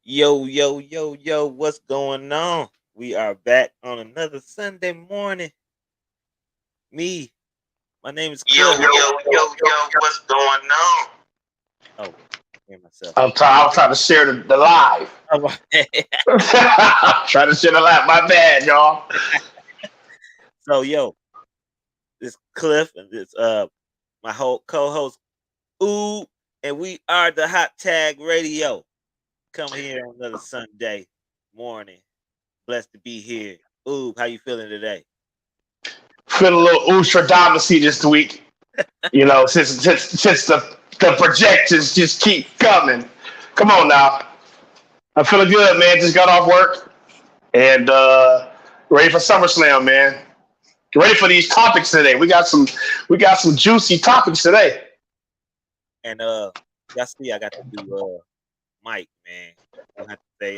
Yo, yo, yo, yo, what's going on? We are back on another Sunday morning. Me, my name is Yo, Cliff. yo, yo, yo, what's going on? Oh, hear myself. I'm trying to share the live. All right. I'm trying to share the live. My bad, y'all. So, yo, this Cliff and this my whole co-host, Ooh, and we are the Hot Tag Radio. Come here on another Sunday morning. Blessed to be here. Ooh, how you feeling today? Feeling a little Ustradamusy this week. You know, since the projections just keep coming. Come on now. I'm feeling good, man. Just got off work and ready for SummerSlam, man. Ready for these topics today. We got some juicy topics today. And y'all see I got to do Mike, man. I have to say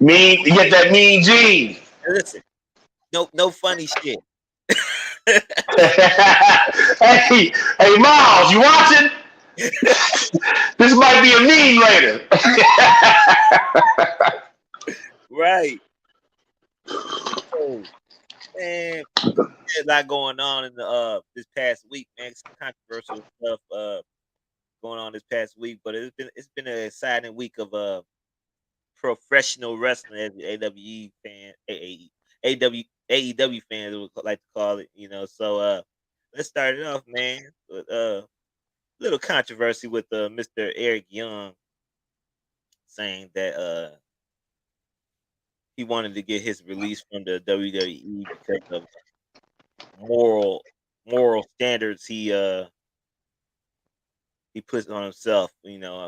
You get that mean gene. listen, no funny shit. hey, Miles, you watching? This might be a meme later. Right. Oh, man, there's a lot going on in the this past week, man. Some controversial stuff going on this past week, but it's been an exciting week of professional wrestling, as the AWE fan, AEW fans would like to call it. So let's start it off, man, with little controversy with Mr. Eric Young saying that he wanted to get his release from the WWE because of moral standards he puts on himself.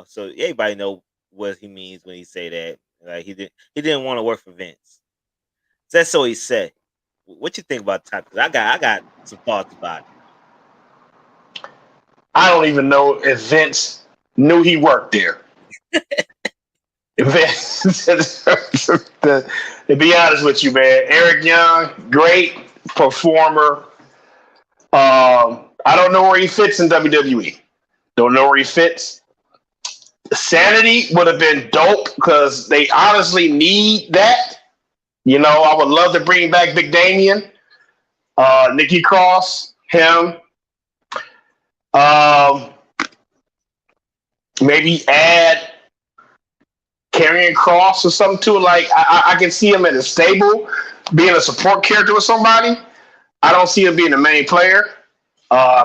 So everybody know what he means when he say that. Like he didn't want to work for Vince. That's so he said. What you think about that? I got some thoughts about it. I don't even know if Vince knew he worked there. To be honest with you, man, Eric Young, great performer. I don't know where he fits in WWE. Don't know where he fits. Sanity would have been dope because they honestly need that. I would love to bring back Big Damien, Nikki Cross, him. Maybe add Karrion Cross or something to it. Like I can see him in a stable, being a support character with somebody. I don't see him being the main player.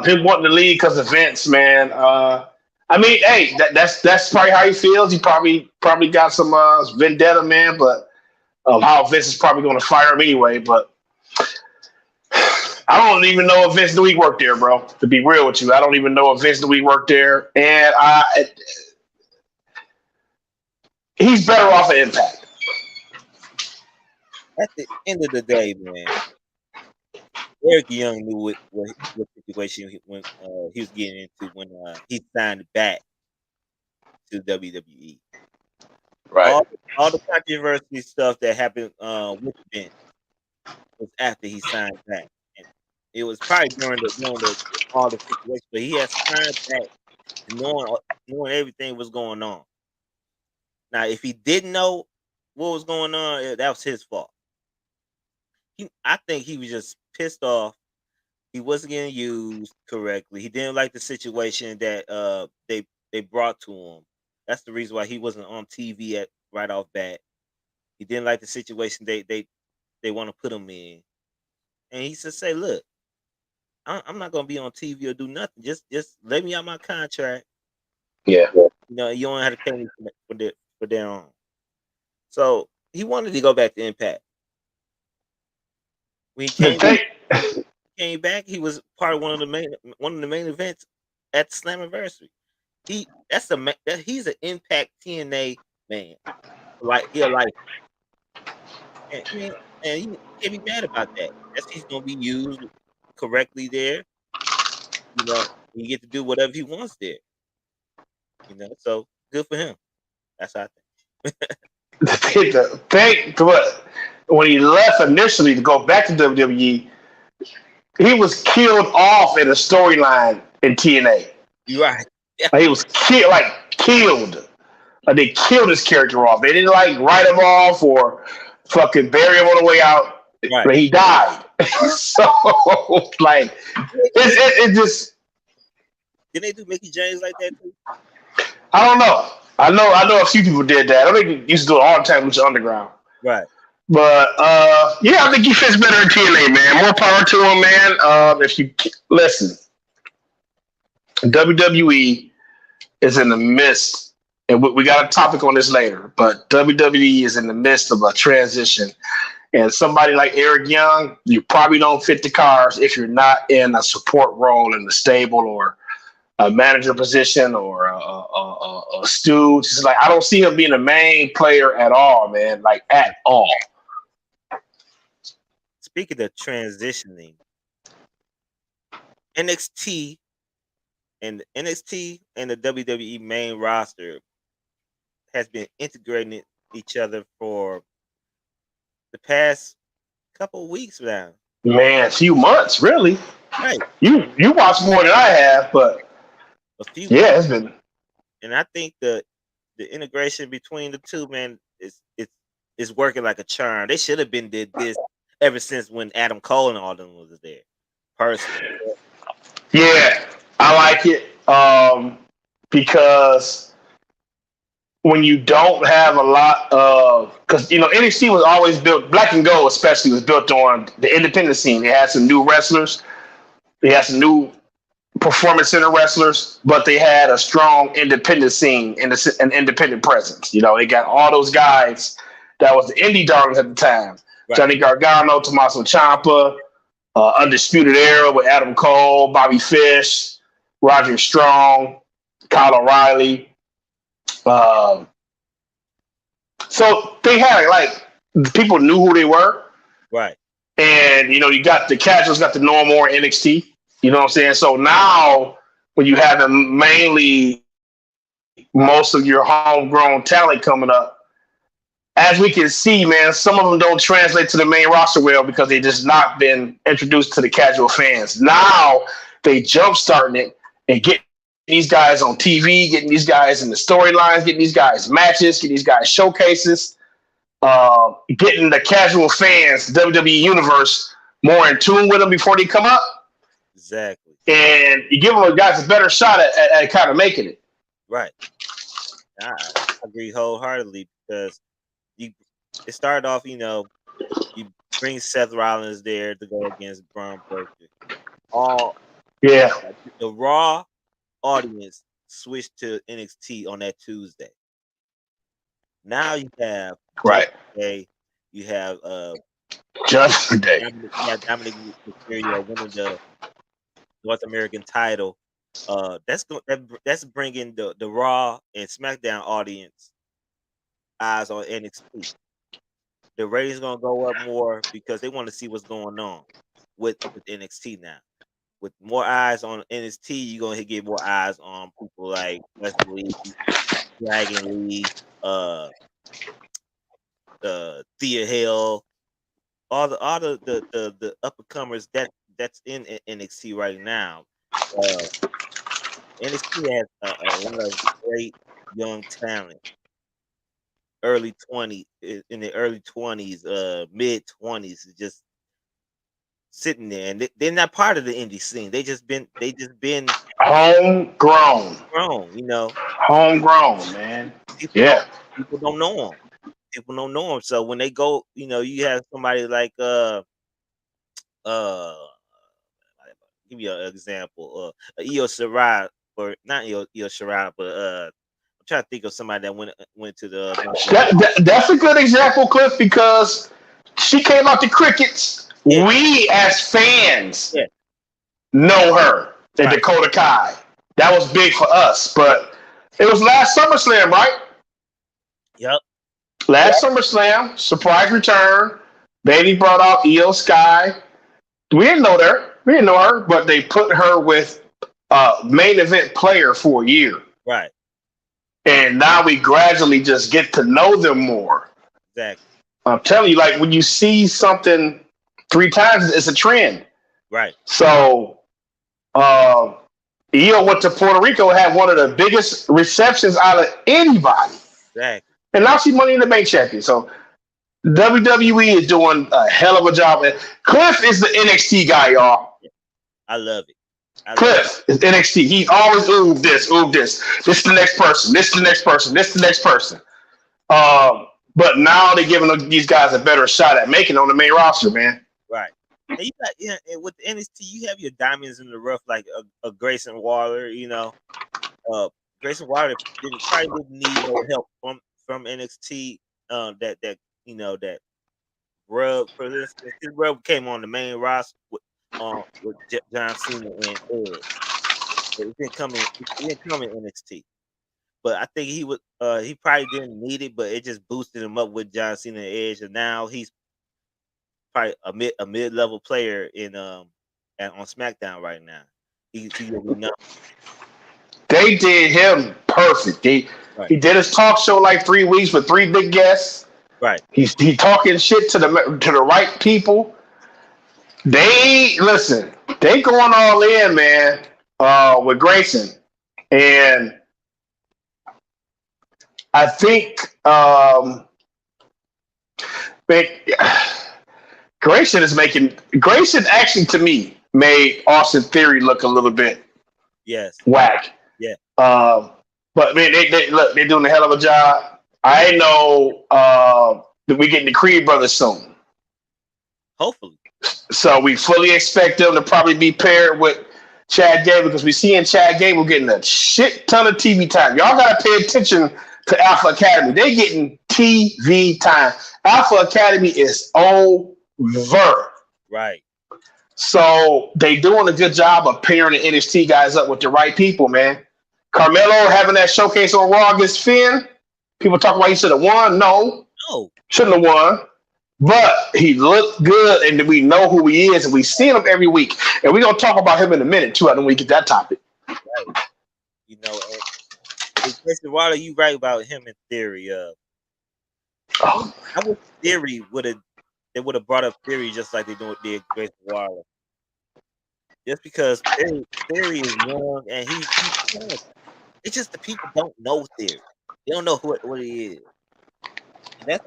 Him wanting to leave because of Vince, man. I mean, hey, that's probably how he feels. He probably got some vendetta, man. But how Vince is probably going to fire him anyway. But I don't even know if Vince knew he worked there, bro. To be real with you, I don't even know if Vince knew he worked there, and he's better off at Impact. At the end of the day, man, Eric Young knew what situation when he was getting into when he signed back to WWE. Right. All the controversy stuff that happened with Vince was after he signed back. And it was probably during all the situation, but he had signed back knowing everything was going on. Now, if he didn't know what was going on, that was his fault. I think he was just pissed off. He wasn't getting used correctly. He didn't like the situation that they brought to him. That's the reason why he wasn't on TV right off bat. He didn't like the situation they want to put him in, and he said, "Say, look, I'm not gonna be on TV or do nothing. Just let me out my contract. Yeah. You don't have to pay me for their own." So he wanted to go back to Impact. When he came back, he was part of one of the main events at Slammiversary. He's an Impact TNA man. Like and you can't be mad about that. He's gonna be used correctly there. He get to do whatever he wants there. So good for him. That's how I think. When he left initially to go back to WWE, he was killed off in a storyline in TNA. You're right. He was killed. They killed his character off. They didn't like write him off or fucking bury him on the way out. Right. But he died. So like it just. Did they do Mickey James like that too? I don't know. I know a few people did that. I think they used to do it all the time with the Underground. Right. But yeah, I think he fits better in TNA, man. More power to him, man. If you listen, WWE is in the midst, and we got a topic on this later. But WWE is in the midst of a transition, and somebody like Eric Young, you probably don't fit the cards if you're not in a support role in the stable or a manager position or a stooge. It's like I don't see him being a main player at all, man. Like at all. Speaking of transitioning, NXT and the WWE main roster has been integrating each other for the past couple of weeks now. Man, a few months, really. Right. You watch more than I have, but a few yeah, months. it's been. And I think the integration between the two, man, is working like a charm. They should have been did this ever since when Adam Cole and all them was there. Personally. Yeah, I like it because when you don't have a lot of, because NXT was always built, Black and Gold especially was built on the independent scene. They had some new wrestlers, they had some new performance center wrestlers, but they had a strong independent scene and an independent presence. They got all those guys that was the indie darlings at the time. Right. Johnny Gargano, Tommaso Ciampa, Undisputed Era with Adam Cole, Bobby Fish, Roger Strong, Kyle O'Reilly. So they had like people knew who they were, right? And you got the casuals, got to know more NXT. You know what I'm saying? So now when you have mainly most of your homegrown talent coming up, as we can see, man, some of them don't translate to the main roster well because they just not been introduced to the casual fans. Now they jumpstarting it and getting these guys on TV, getting these guys in the storylines, getting these guys matches, getting these guys showcases, getting the casual fans, the WWE universe, more in tune with them before they come up. Exactly. And you give them guys a better shot at kind of making it. Right. I agree wholeheartedly because it started off, you bring Seth Rollins there to go against Braun Breaker. The Raw audience switched to NXT on that Tuesday. Now you have Day, you have Judgment Day. Dominic Mysterio winning the North American title. That's bringing the Raw and SmackDown audience eyes on NXT. The ratings gonna go up more because they want to see what's going on with NXT now. With more eyes on NXT, you're gonna get more eyes on people like Lashley, Dragon Lee, Thea Hill, all the up and comers that's in NXT right now. NXT has a lot of great young talent. In the early 20s, mid 20s, just sitting there, and they're not part of the indie scene. They just been homegrown, homegrown, man. People don't know them. So when they go, you have somebody like give you an example, Io Shirai, or not Io Shirai, but I'm trying to think of somebody that went to the. That's a good example, Cliff, because she came out the crickets. Yeah. We as fans know her, and Dakota Kai. That was big for us, but it was last SummerSlam, right? Yep. Last SummerSlam, surprise return. Bailey brought out Io Sky. We didn't know her, but they put her with main event player for a year. Right. And now we gradually just get to know them more. Exactly. I'm telling you, like when you see something 3 times, it's a trend. Right. So, Io went to Puerto Rico, had one of the biggest receptions out of anybody. Exactly. And now she's Money in the Bank champion. So WWE is doing a hell of a job. And Cliff is the NXT guy, y'all. I love it. I love it. Cliff is NXT. He always ooh this. This is the next person. This is the next person. This is the next person. But now they're giving these guys a better shot at making it on the main roster, man. Right. And you got and with the NXT, you have your diamonds in the rough like a Grayson Waller. Grayson Waller probably didn't need no help from NXT. That rub for this. This rub came on the main roster with John Cena and Edge. It didn't come in NXT. But I think he probably didn't need it, but it just boosted him up with John Cena and Edge, and now he's probably a mid-level player on SmackDown right now. He will be known. They did him perfect. He did his talk show like 3 weeks with 3 big guests. Right. He talking shit to the right people. They going all in, man, with Grayson. And I think Grayson actually to me made Austin Theory look a little bit whack. Yeah. But man, they're doing a hell of a job. I know that we're getting the Creed brothers soon. Hopefully. So we fully expect them to probably be paired with Chad Gable because we seeing Chad Gable getting a shit ton of TV time. Y'all gotta pay attention to Alpha Academy. They getting TV time. Alpha Academy is over. Right. So they doing a good job of pairing the NXT guys up with the right people, man. Carmelo having that showcase on Raw against Finn. People talk about he should have won. No. Shouldn't have won. But he looked good, and we know who he is, and we see him every week. And we're going to talk about him in a minute, too, when we get that topic. Right. Jason Waller, you right about him in Theory. I wish Theory would have brought up Theory just like they did Jason Waller. Just because Theory is young, and he's young. It's just the people don't know Theory. They don't know what he is. And that's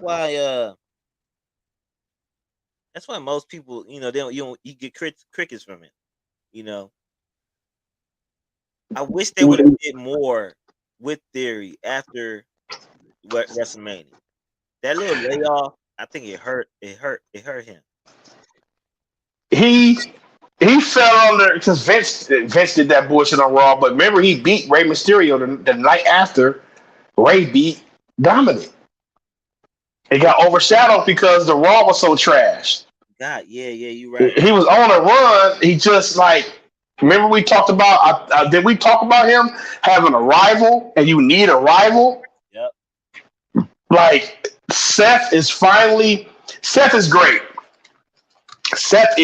why most people, you get crickets from it. I wish they would have did more with Theory after WrestleMania. That little layoff, I think it hurt him. He fell under because Vince did that bullshit on Raw, but remember he beat Rey Mysterio the night after Rey beat Dominic. It got overshadowed because the Raw was so trash. God, yeah, you're right. He was on a run. He just remember we talked about. Did we talk about him having a rival, and you need a rival? Yep. Seth is great. Seth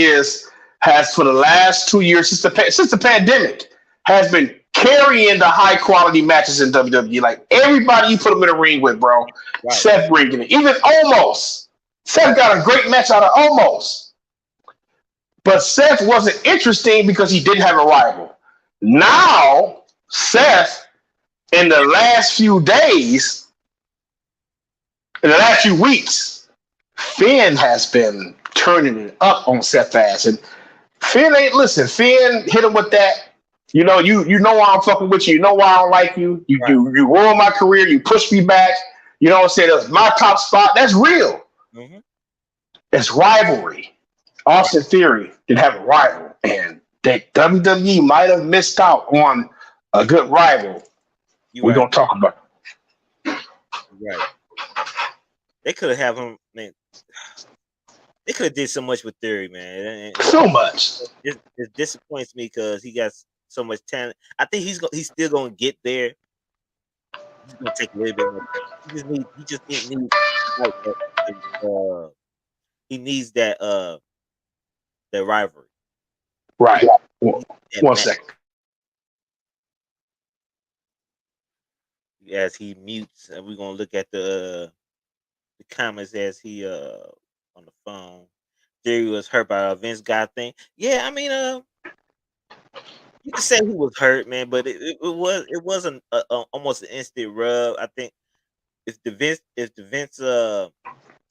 has for the last 2 years since the pandemic has been carrying the high quality matches in WWE. Like everybody you put him in a ring with, bro. Right. Seth bringing it. Even Omos. Seth got a great match out of Omos. But Seth wasn't interesting because he didn't have a rival. Now, Seth, in the last few days, in the last few weeks, Finn has been turning it up on Seth ass. And Finn hit him with that. You know why I'm fucking with you. You know why I don't like you. You ruined my career. You pushed me back. You know what I'm saying? That's my top spot. That's real. Mm-hmm. It's rivalry. Austin Theory didn't have a rival. And that WWE might have missed out on a good rival. We're going to talk about it. Right. They could have him, man. They could have did so much with Theory, man. And so much. It disappoints me because he got so much talent. I think he's still going to get there. He's going to take a little bit more. He just needs like that. He needs that rivalry. Right. One second. As he mutes, and we're gonna look at the comments as he on the phone. Theory was hurt by a Vince guy thing. Yeah, I mean, you can say he was hurt, man, but it wasn't almost an instant rub. I think if the Vince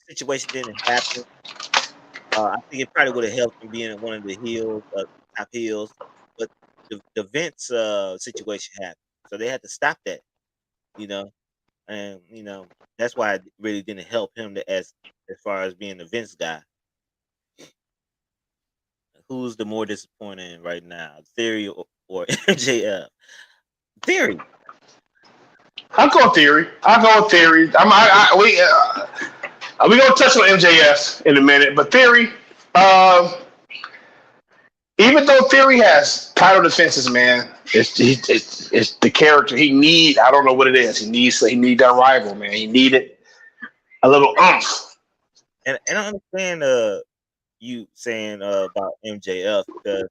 situation didn't happen, I think it probably would have helped him being one of the heels, top heels. But the Vince situation happened, so they had to stop that. You know, and that's why it really didn't help him as far as being the Vince guy. Who's the more disappointing right now, Theory or MJF? Theory. I'll go Theory. We gonna touch on MJF in a minute, but Theory. Even though Theory has title defenses, man, it's the character he need. I don't know what it is. He needs that rival, man. He needed a little oomph. And I understand you saying about MJF because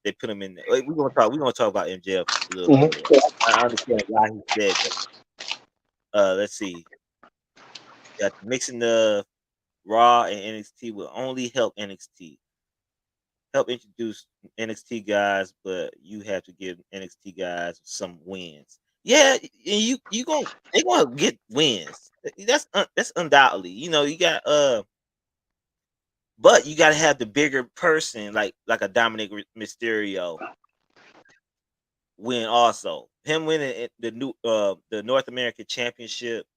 they put him in there. We're gonna talk about MJF a little bit. I understand why he said that. Let's see. Got mixing the Raw and NXT will only help NXT. Help introduce NXT guys, but you have to give NXT guys some wins. Yeah, and they gonna get wins. That's undoubtedly. You got but you gotta have the bigger person like a Dominic Mysterio win also. Him winning the North American Championship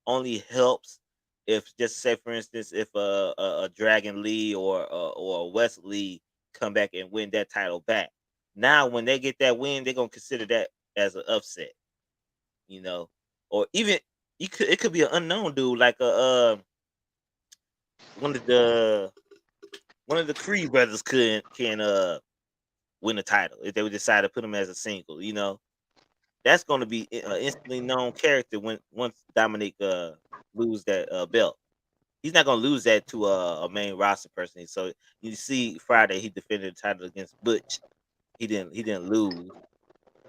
only helps if, just say for instance, if a Dragon Lee or a Wesley come back and win that title back. Now when they get that win, they're gonna consider that as an upset, or even it could be an unknown dude like one of the Creed brothers can win the title if they would decide to put him as a single. That's going to be an instantly known character once Dominic lose that belt. He's not going to lose that to a main roster person. So you see, Friday he defended the title against Butch. He didn't lose.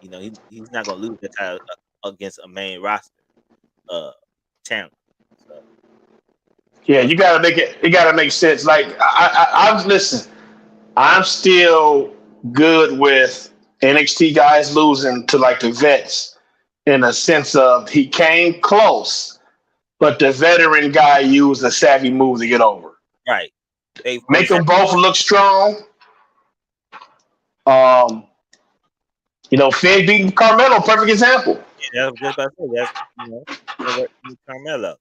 He's not going to lose the title against a main roster talent. So. Yeah, you gotta make it. It gotta make sense. Like I listen. I'm still good with NXT guys losing to like the vets in a sense of he came close, but the veteran guy used a savvy move to get over. Right. Make them both look strong. Finn beating Carmelo, perfect example. Yeah, I was just about to say that's Carmelo.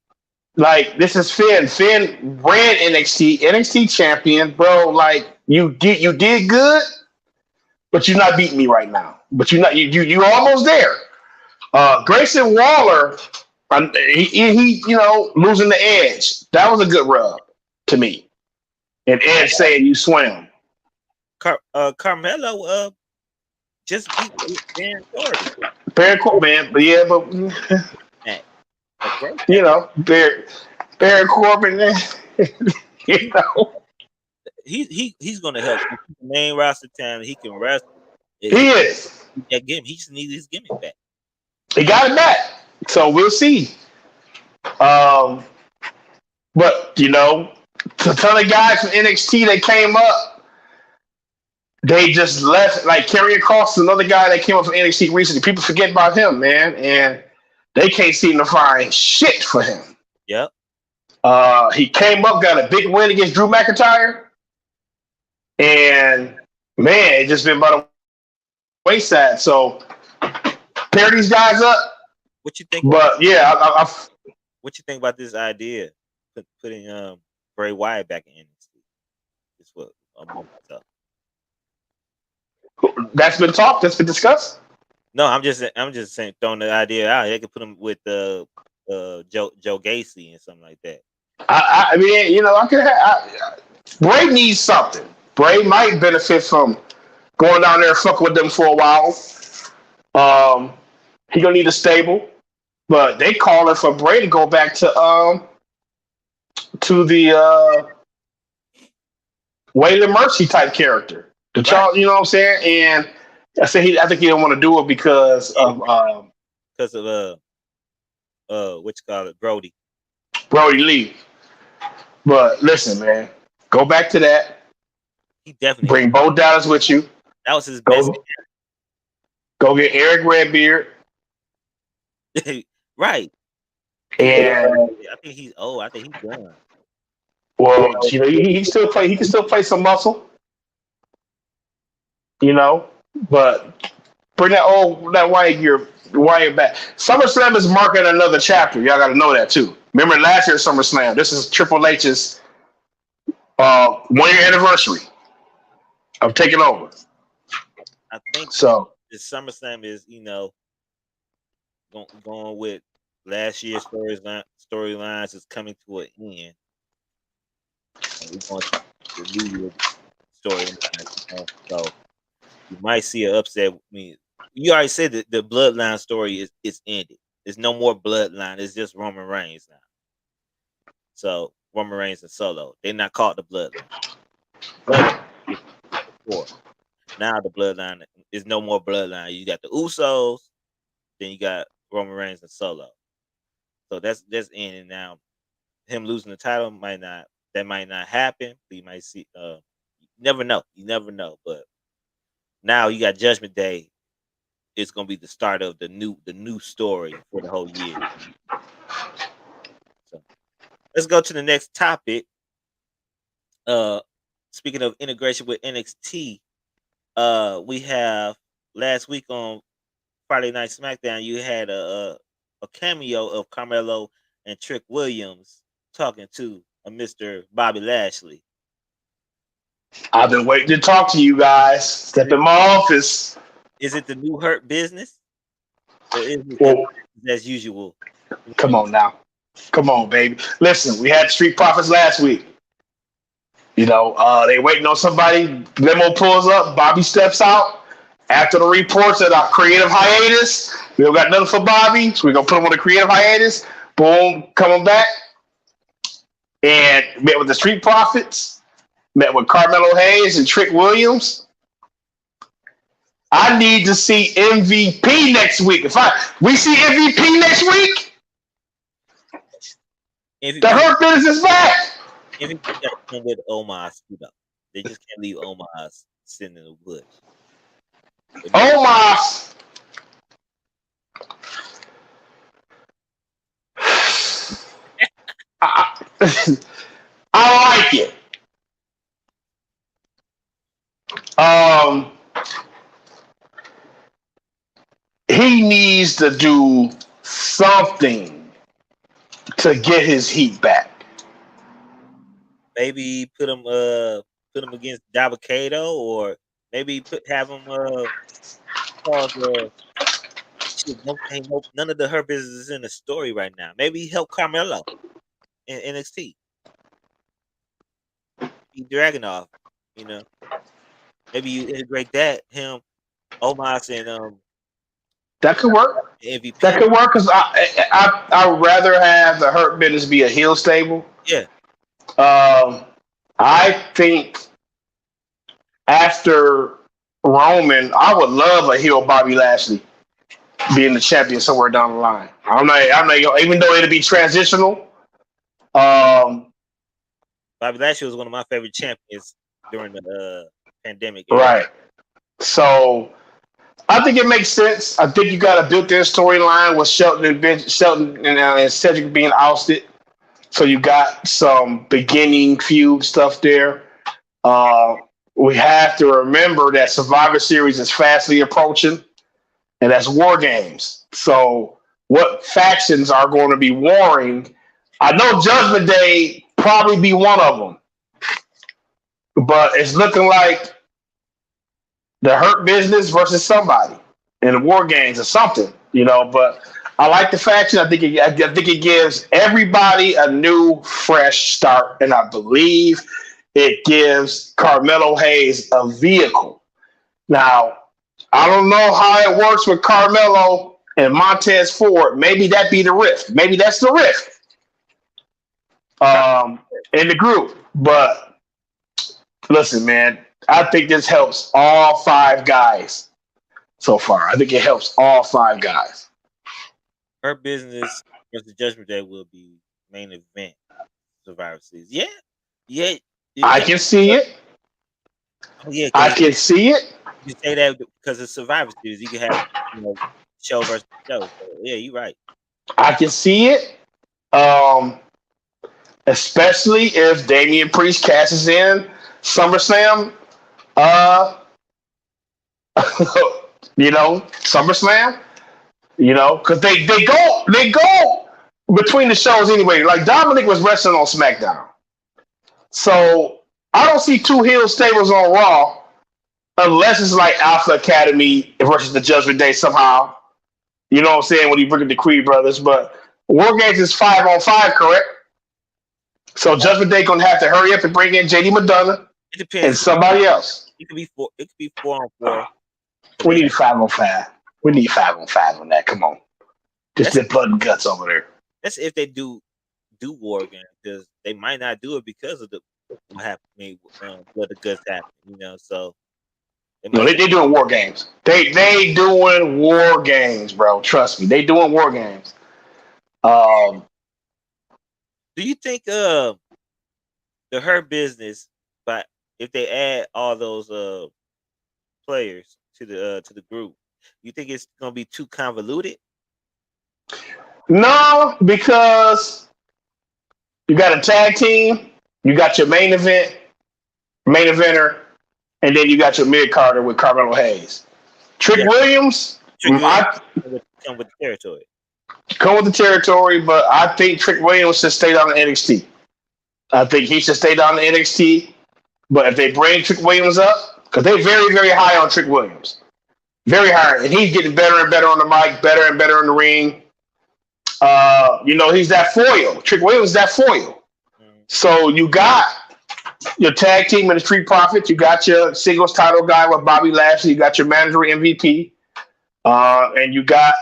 Like, this is Finn. Finn ran NXT champion, bro. Like, you did good, but you're not beating me right now. But you're almost there. Grayson Waller, he losing the Edge. That was a good rub to me. And Edge saying you swim. Carmelo just beat Baron Corbin. Baron Corbin, but yeah, but. Baron Corbin, he's gonna help the main roster talent. He can wrestle. He is. That gimmick. He just needs his gimmick back. He got it back, so we'll see. But a ton of guys from NXT that came up, they just left. Like Karrion Kross, another guy that came up from NXT recently. People forget about him, man, and they can't seem to find shit for him. Yep. He came up, got a big win against Drew McIntyre, and man, it just been by the wayside. So pair these guys up. What you think? But yeah, what you think about this idea putting Bray Wyatt back in NXT? That's what I'm about. That's been talked. That's been discussed. No, I'm just saying, throwing the idea out. They could put him with Joe Gacy and something like that. I mean, I could have. Bray needs something. Bray might benefit from going down there and fucking with them for a while. He gonna need a stable, but they calling for Bray to go back to the Waylon Mercy type character. The child, you know what I'm saying? And I think he didn't want to do it because of what you call it, Brody Lee. But listen, man, go back to that. He definitely bring Bo Dallas with you. That was his best. Go get Eric Redbeard. Right. And I think he's old. I think he's done. well, you know, he still play. He can still play some muscle. You know, but bring that Wyatt back. SummerSlam is marking another chapter. Y'all got to know that too. Remember last year's SummerSlam? This is Triple H's 1 year anniversary of taking over. I think So the SummerSlam is, going with last year's storylines is coming to an end. And we're going to the new year storyline. So you might see an upset. I mean, you already said that the bloodline story is ended. There's no more bloodline. It's just Roman Reigns now. So Roman Reigns and Solo. They're not called the bloodline. Before. Now the bloodline is no more bloodline. You got the Usos, then you got Roman Reigns and Solo. So that's ending now. Him losing the title might not happen. You might see. You never know. You never know. But now you got Judgment Day. It's gonna be the start of the new story for the whole year. So let's go to the next topic. Speaking of integration with NXT, we have last week on Friday Night SmackDown, you had a cameo of Carmelo and Trick Williams talking to a Mr. Bobby Lashley. I've been waiting to talk to you guys. Step in my office. Is it the new Hurt Business? Or is it as usual? Come on now. Come on, baby. Listen, we had Street Profits last week. You know, they waiting on somebody. Limo pulls up. Bobby steps out. After the reports of our creative hiatus, we don't got nothing for Bobby, so we're going to put him on the creative hiatus. Boom, coming back. And met with the Street Profits. Met with Carmelo Hayes and Trick Williams. I need to see MVP next week. We see MVP next week, the Hurt Business is back. MVP got to come with Omos, They just can't leave Omos sitting in the woods. Omos. I like it. He needs to do something to get his heat back. Maybe put him against Dabba-Kato, or maybe have him cause none of the Hurt Business is in the story right now. Maybe help Carmelo in NXT. Be Dragunov, Maybe you integrate him, Omos, and that could work. MVP. That could work because I'd rather have the Hurt Business be a heel stable. Yeah. I think after Roman, I would love a heel Bobby Lashley being the champion somewhere down the line. I'm not even though it'll be transitional. Bobby Lashley was one of my favorite champions during the pandemic era. Right. So I think it makes sense. I think you got a built-in storyline with Shelton and Cedric being ousted. So you got some beginning feud stuff there. We have to remember that Survivor Series is fastly approaching, and that's War Games. So what factions are going to be warring? I know Judgment Day probably be one of them, but it's looking like the Hurt Business versus somebody in the War Games or something, But I like the faction. I think it gives everybody a new, fresh start, and I believe it gives Carmelo Hayes a vehicle. Now, I don't know how it works with Carmelo and Montez Ford. Maybe that be the rift. Maybe that's the rift in the group. But listen, man, I think this helps all five guys so far. I think it helps all five guys. Her Business versus Judgment Day will be main event Survivor Series. Yeah. I can see it. Oh, yeah, I can see it. You say that because it's Survivor Series. You can have show versus show. So, yeah, you're right. I can see it. Um, especially if Damian Priest cashes in SummerSlam. Uh, SummerSlam. Because they go between the shows anyway. Like Dominic was wrestling on SmackDown, so I don't see two heel stables on Raw unless it's like Alpha Academy versus the Judgment Day somehow. You know what I'm saying, when you bring in the Creed brothers, but War Games is 5-on-5, correct? So Judgment Day gonna have to hurry up and bring in JD McDonough It depends. and somebody else. It could be 4. It could be 4-on-4. We need 5-on-5. We need 5-on-5 on that. Come on, just the blood and guts over there. That's if they do War Games, because they might not do it because of what happened. What the guts happened. So no, they doing War Games. They doing War Games, bro. Trust me, they doing War Games. Do you think the Hurt Business, but if they add all those players to the group, you think it's gonna be too convoluted? No, because you got a tag team, you got your main eventer, and then you got your mid carder with Carmelo Hayes. Trick Williams, come with the territory. Come with the territory, but I think Trick Williams should stay down in NXT. I think he should stay down in NXT. But if they bring Trick Williams up, because they're very, very high on Trick Williams. Very high. And he's getting better and better on the mic, better and better in the ring. He's that foil. Trick Williams is that foil. So you got your tag team and the Street Profits. You got your singles title guy with Bobby Lashley. You got your manager MVP. And you got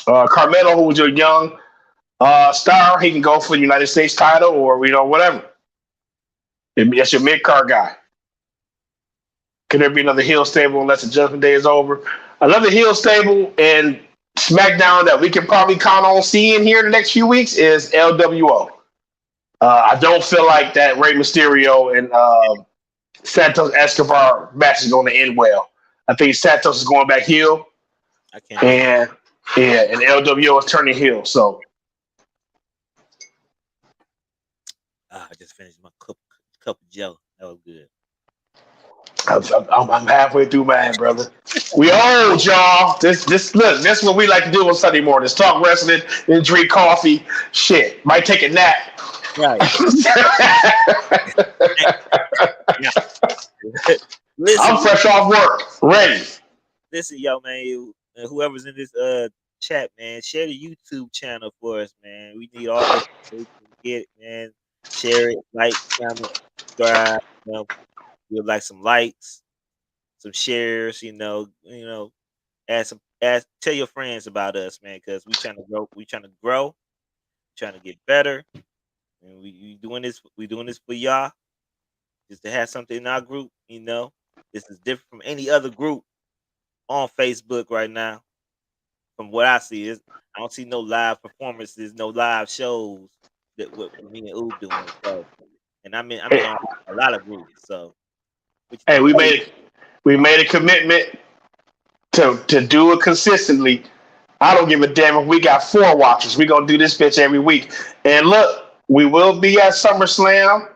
Carmelo, who was your young star. He can go for the United States title or, whatever. That's your mid-card guy. Could there be another heel stable unless the Judgment Day is over? Another heel stable and SmackDown that we can probably count on seeing here in the next few weeks is LWO. I don't feel like that Rey Mysterio and Santos Escobar match is going to end well. I think Santos is going back heel. And LWO is turning heel. So I just finished my cup of Jello. That was good. I'm halfway through mine, brother. We old, y'all. This is what we like to do on Sunday mornings. Talk wrestling and drink coffee. Shit. Might take a nap. Right. Listen, I'm fresh off work. Ready. Listen, yo, man. Whoever's in this chat, man, share the YouTube channel for us, man. We need all the we can get, man. Share it, like, comment, subscribe. We'd like some likes, some shares. Tell your friends about us, man, because we trying to grow. We trying to grow. Trying to get better. And we doing this. We doing this for y'all, just to have something in our group. This is different from any other group on Facebook right now. From what I see, I don't see no live performances, no live shows that what me and Oob doing. So, and I'm in on a lot of groups. So, hey, we made a commitment to do it consistently. I don't give a damn if we got 4 watchers. We gonna do this bitch every week. And look, we will be at SummerSlam,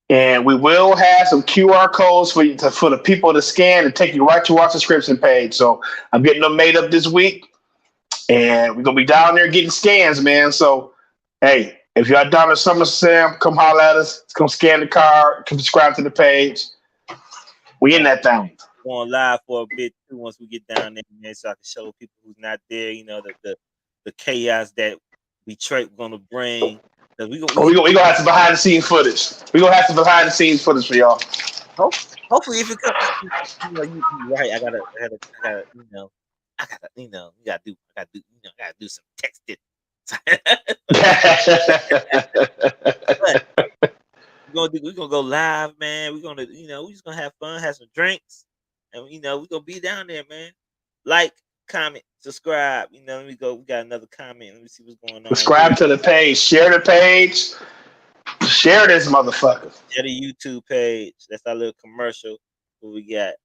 and we will have some QR codes for the people to scan and take you right to our subscription page. So I'm getting them made up this week, and we're gonna be down there getting scans, man. So hey, if y'all down at SummerSlam, come holler at us. Come scan the card. Come subscribe to the page. We in that thing. Going live for a bit too once we get down there, man, so I can show people who's not there, the chaos that Detroit gonna bring. We gonna have some behind the scenes footage. We gonna have some behind the scenes footage for y'all. Hopefully, if it comes, you right. I gotta, we gotta do some texting. We're gonna go live, man. We're just gonna have fun, have some drinks, and we're gonna be down there, man. Like, comment, subscribe. We got another comment. Let me see what's going on. Subscribe to the page, share the page, share this motherfucker. Share the YouTube page. That's our little commercial. What we got?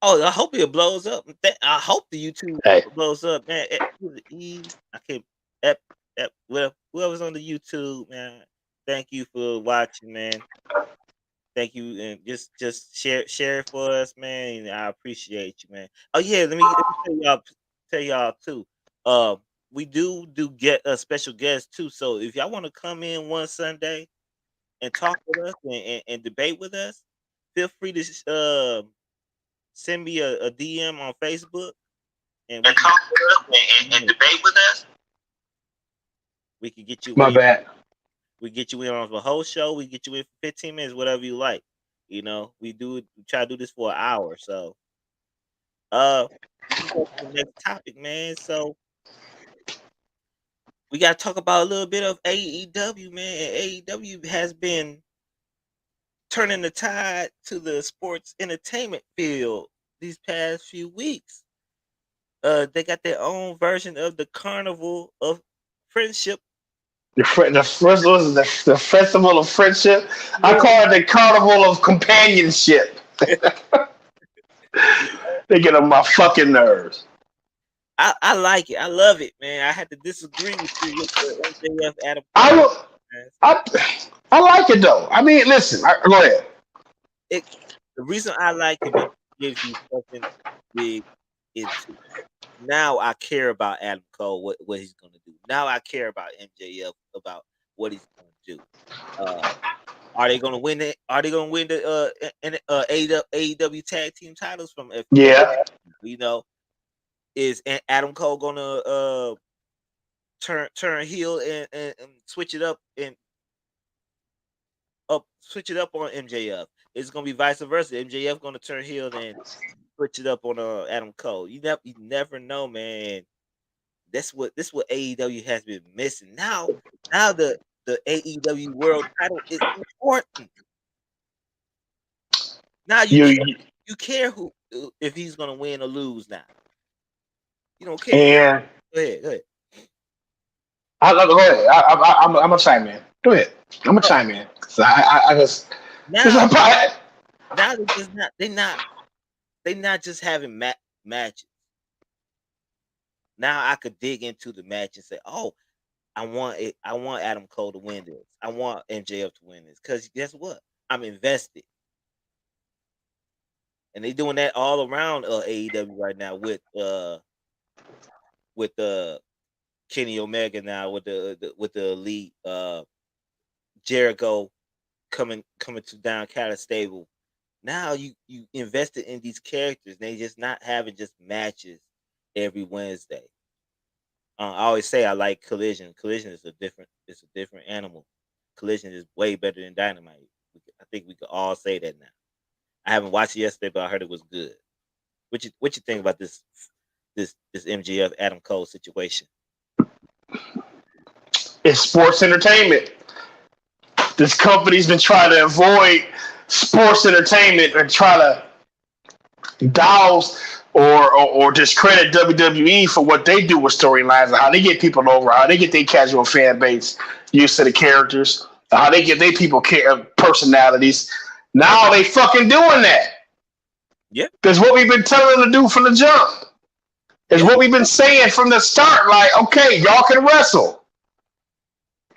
Oh, I hope it blows up. I hope the YouTube blows up, man. I can't. Whoever's on the YouTube, man. Thank you for watching, man. Thank you, and just share it for us, man. I appreciate you, man. Oh yeah, let me tell y'all too. We do get a special guest too. So if y'all want to come in one Sunday and talk with us and debate with us, feel free to send me a DM on Facebook and talk with us and debate with us. We can get you. My bad. We get you in on the whole show. We get you in for 15 minutes, whatever you like. You know, we try to do this for an hour. So, we can go to the next topic, man. So, we got to talk about a little bit of AEW, man. And AEW has been turning the tide to the sports entertainment field these past few weeks. They got their own version of the Carnival of Friendship. The Festival of Friendship. I call it the Carnival of Companionship. They get on my fucking nerves. I like it. I love it, man. I had to disagree with you with the MJF Adam. I like it though. I mean, listen. Go ahead. The reason I like it is it gives you something big into. Now I care about Adam Cole, what he's gonna do. Now I care about MJF about what he's gonna do. Are they gonna win it? Are they gonna win the AEW tag team titles from FTW? Yeah. You know, is Adam Cole gonna turn heel and switch it up and switch it up on MJF? It's gonna be vice versa. MJF gonna turn heel and switch it up on Adam Cole. You never know, man. This what AEW has been missing. Now the AEW World Title is important. Now you care who if he's gonna win or lose. Now you don't care. And go ahead. Go ahead. I'm gonna chime in. Go ahead. I'm gonna chime in. I just now they're not just having matches. Now I could dig into the match and say, "Oh, I want Adam Cole to win this. I want MJF to win this." Because guess what? I'm invested, and they're doing that all around AEW right now with Kenny Omega now with the elite Jericho coming to Down Cali stable. Now you invested in these characters. They just not having just matches every Wednesday. I always say I like Collision. Collision is a different animal. Collision is way better than Dynamite. I think we could all say that now. I haven't watched it yesterday, but I heard it was good. What you think about this MJF Adam Cole situation? It's sports entertainment. This company's been trying to avoid sports entertainment and try to douse or discredit WWE for what they do with storylines and how they get people over, how they get their casual fan base used to the characters, how they get their people personalities. Now they fucking doing that. Yeah. That's what we've been telling them to do from the jump. It's what we've been saying from the start. Like, okay, y'all can wrestle,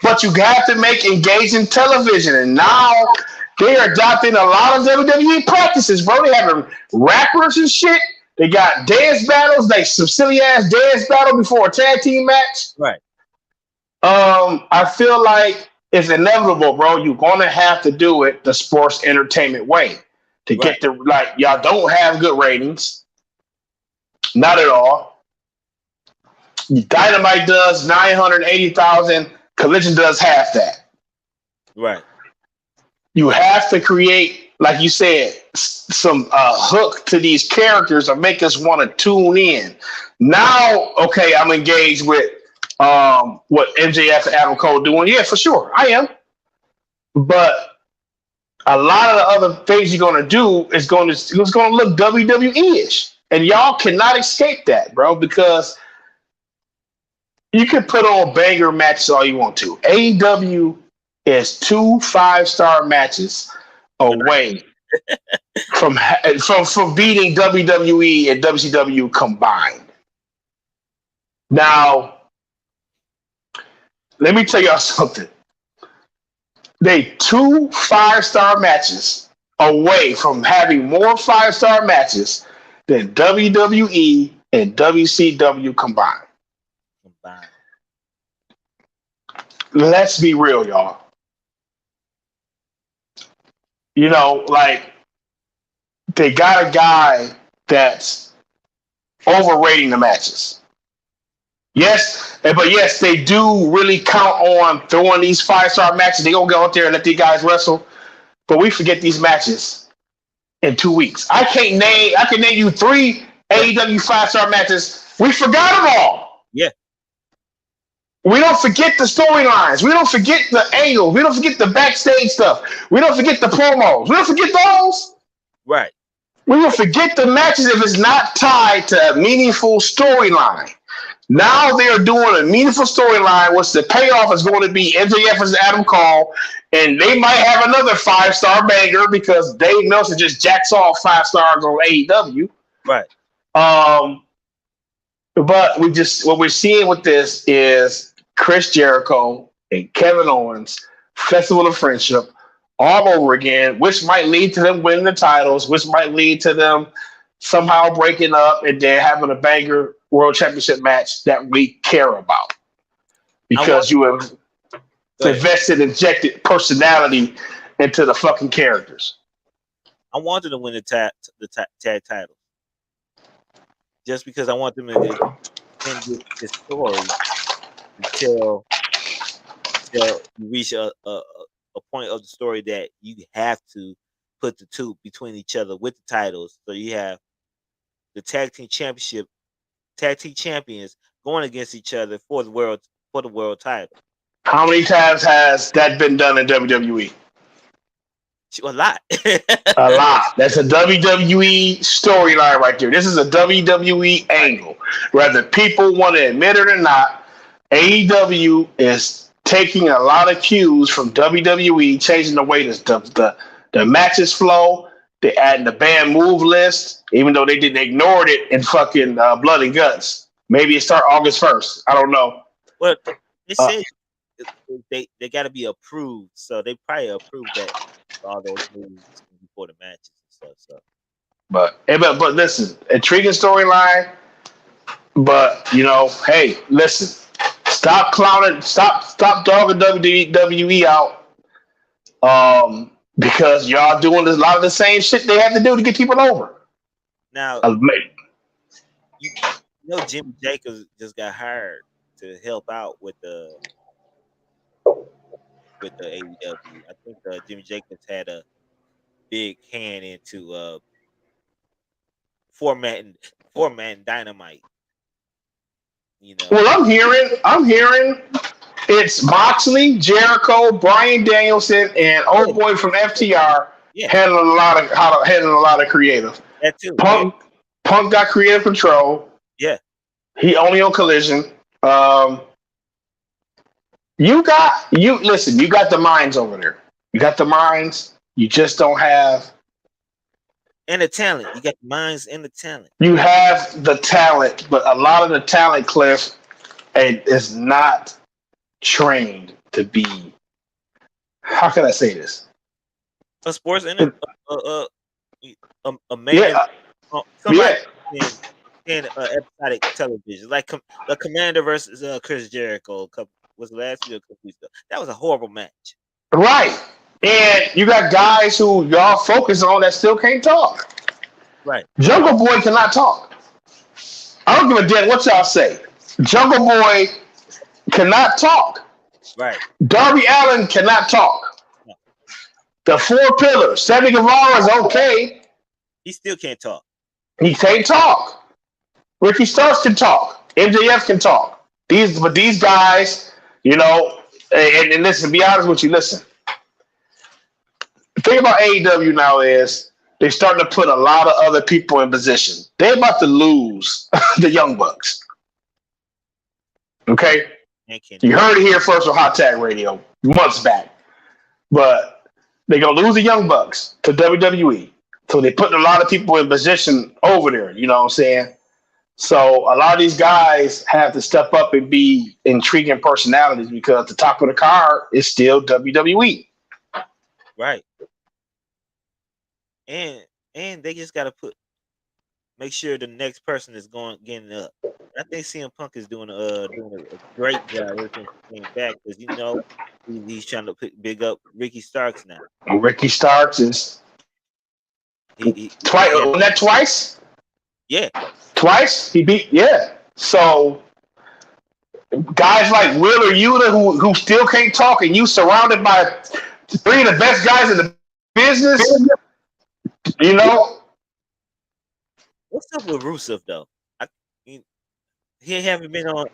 but you have to make engaging television. And now they are adopting a lot of WWE practices, bro. They having rappers and shit. They got dance battles, like some silly ass dance battle before a tag team match. Right. I feel like it's inevitable, bro. You're gonna have to do it the sports entertainment way to get the y'all don't have good ratings. Not at all. Dynamite does 980,000. Collision does half that. Right. You have to create, like you said, some hook to these characters or make us want to tune in. Now, okay, I'm engaged with what MJF and Adam Cole doing. Yeah, for sure, I am. But a lot of the other things you're gonna do is going to look WWE-ish, and y'all cannot escape that, bro, because you can put on banger matches all you want to. AEW is 2 5-star matches away from beating WWE and WCW combined. Now, let me tell y'all something. They 2 5-star matches away from having more 5-star matches than WWE and WCW combined. Let's be real, y'all. You know, like, they got a guy that's overrating the matches. Yes, but yes, they do really count on throwing these 5-star matches. They gonna go out there and let these guys wrestle, but we forget these matches in 2 weeks. I can name you 3 AEW 5-star matches. We forgot them all. Yeah. We don't forget the storylines. We don't forget the angles. We don't forget the backstage stuff. We don't forget the promos. We don't forget those. Right. We will forget the matches if it's not tied to a meaningful storyline. Now they are doing a meaningful storyline, which the payoff is going to be MJF versus Adam Cole, and they might have another 5-star banger because Dave Meltzer just jacks off 5 stars on AEW. Right. But what we're seeing with this is Chris Jericho and Kevin Owens, Festival of Friendship, all over again, which might lead to them winning the titles, which might lead to them somehow breaking up and then having a banger World Championship match that we care about. Because you have injected personality into the fucking characters. I wanted to win the tag title. Just because I want them to end this story until you reach a point of the story that you have to put the two between each other with the titles. So you have the tag team champions going against each other for the world title. How many times has that been done in WWE? A lot. A lot. That's a WWE storyline right there. This is a WWE angle. Whether people want to admit it or not, AEW is taking a lot of cues from WWE, changing the way the matches flow. They're adding the banned move list, even though they didn't ignore it in fucking Blood and Guts. Maybe it start August 1st. I don't know. Well, they said they got to be approved, so they probably approved that all those moves before the matches and stuff. So, but listen, intriguing storyline. But hey, listen, stop clowning, stop dogging WWE out. Because y'all doing a lot of the same shit they have to do to get people over. Now, Jimmy Jacobs just got hired to help out with the AEW. I think Jimmy Jacobs had a big hand into formatting Dynamite. Well, I'm hearing it's Moxley, Jericho, Bryan Danielson, and old boy from FTR handling a lot of creative. That too. Punk got creative control. Yeah. He only on Collision. You got the minds over there. You got the minds. You just don't have and the talent. You got the minds and the talent. You have the talent, but a lot of the talent, Cliff, is not trained to be. How can I say this? A sports and a man. Somebody in episodic television, like the Commander versus Chris Jericho. Was last year. That was a horrible match. Right. And you got guys who y'all focus on that still can't talk. Right. Jungle Boy cannot talk. I don't give a damn what y'all say. Jungle Boy cannot talk. Right. Darby Allin cannot talk. No. The Four Pillars. Sammy Guevara is okay. He still can't talk. He can't talk. Ricky Starks can talk. MJF can talk. These guys, and listen, be honest with you, listen. The thing about AEW now is they're starting to put a lot of other people in position. They're about to lose the Young Bucks. Okay? You heard it here first on Hot Tag Radio months back. But they're going to lose the Young Bucks to WWE. So they put a lot of people in position over there. You know what I'm saying? So a lot of these guys have to step up and be intriguing personalities because the top of the card is still WWE. Right. And they just gotta make sure the next person is getting up. I think CM Punk is doing a great job ever since he came back because he's trying to big up Ricky Starks now. Ricky Starks is twice. Wasn't that twice? Yeah, twice he beat. Yeah. So guys like Wheeler Yuta who still can't talk, and you surrounded by three of the best guys in the business. You know. What's up with Rusev though? He haven't been on.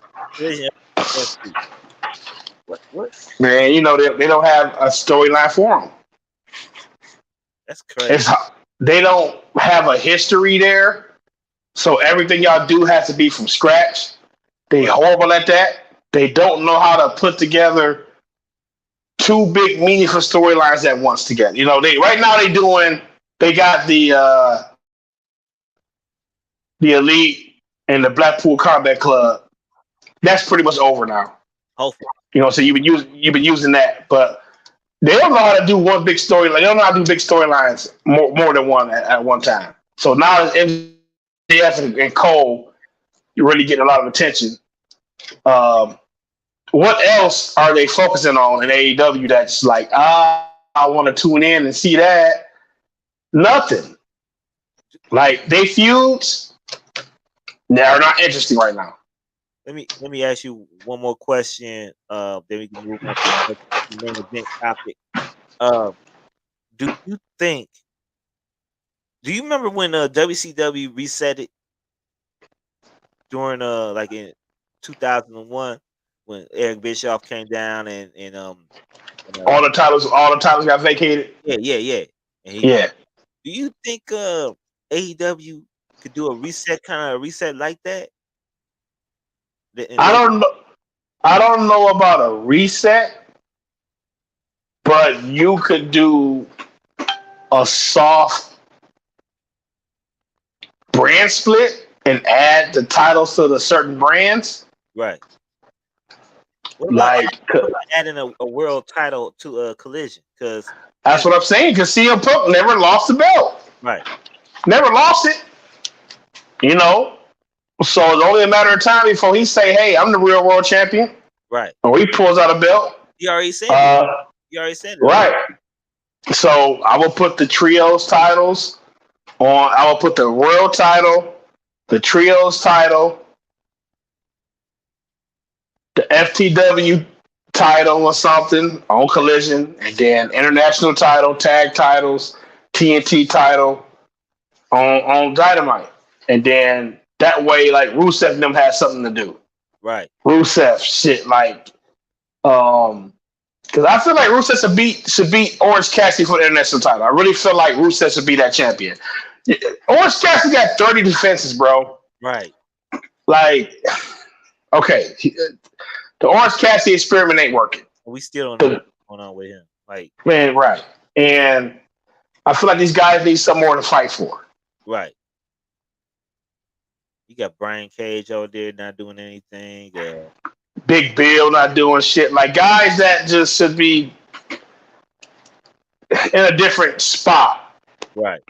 What? Man, you know they don't have a storyline for him. That's crazy. They don't have a history there, so everything y'all do has to be from scratch. They horrible at that. They don't know how to put together two big meaningful storylines at once together. You know, right now they got the Elite and the Blackpool Combat Club. That's pretty much over now. Hopefully. You know, so you've been using that, but they don't know how to do one big storyline. They don't know how to do big storylines more than one at one time. So now MJF and Cole, you're really getting a lot of attention. What else are they focusing on in AEW that's like, I want to tune in and see that? Nothing. Like, they feuds, they're not interesting right now. Let me ask you one more question. Then we can move on to the main event topic. Do you remember when WCW reset it during like in 2001 when Eric Bischoff came down and all the titles got vacated? Yeah. Yeah. Do you think AEW could do a reset like that? I don't know about a reset, but you could do a soft brand split and add the titles to the certain brands. Right. What about adding a world title to a Collision? Because that's what I'm saying. Because CM Punk never lost the belt. Right. Never lost it. You know. So it's only a matter of time before he say, "Hey, I'm the real world champion." Right. Or he pulls out a belt. He already said it. He already said it. Right. So I will put the trios titles on. I will put the world title, the trios title, the FTW title or something on Collision, and then international title, tag titles, TNT title on Dynamite, and then that way, like Rusev and them has something to do. Right. Rusev shit, like, because I feel like Rusev should beat Orange Cassidy for the international title. I really feel like Rusev should be that champion. Orange Cassidy got 30 defenses, bro. Right. Like, okay, the Orange Cassidy experiment ain't working. We still don't know what's going on with him. Like, man, right. And I feel like these guys need some more to fight for. Right. You got Brian Cage over there not doing anything. Big Bill not doing shit. Like, guys that just should be in a different spot. Right.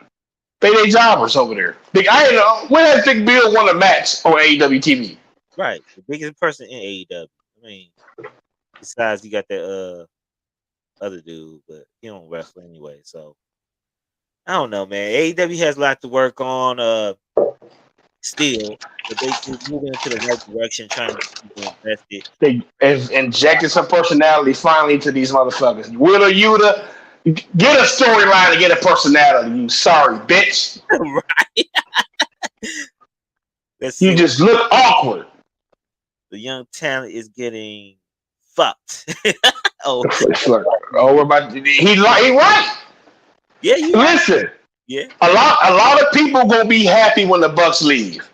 They jobbers over there. When has Big Bill won a match on AEW TV? Right. The biggest person in AEW. I mean, besides you got that other dude, but he don't wrestle anyway. So I don't know, man. AEW has a lot to work on. Still, but they keep moving into the right direction, trying to keep people invested. They injected some personality finally to these motherfuckers. Wheeler Yuta, get a storyline and get a personality. You sorry bitch. Right. You just look awkward. The young talent is getting fucked. We're about to, he right. Yeah, listen. Yeah, a lot of people gonna be happy when the Bucks leave.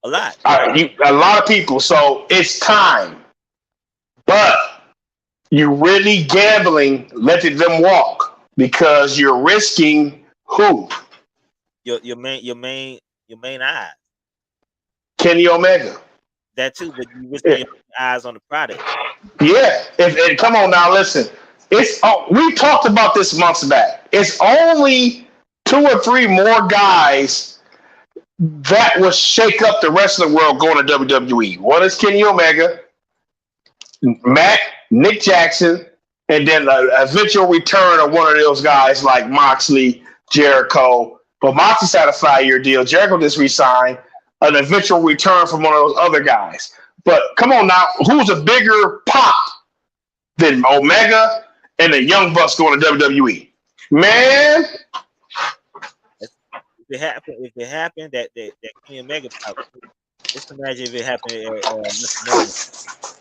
A lot. A lot of people. So it's time. But you're really gambling, letting them walk because you're risking who? your main eyes. Kenny Omega. That too, but you risking Yeah. your eyes on the product. Yeah. Come on now, listen. We talked about this months back. It's only 2 or 3 more guys that will shake up the rest of the world going to WWE. One is Kenny Omega, Matt, Nick Jackson, and then an eventual return of one of those guys like Moxley, Jericho. But Moxley's had a 5-year deal. Jericho just resigned. An eventual return from one of those other guys. But come on now, who's a bigger pop than Omega and the Young Bucks going to WWE? Man, If it happened that Kenny Omega pop, just imagine if it happened at WrestleMania.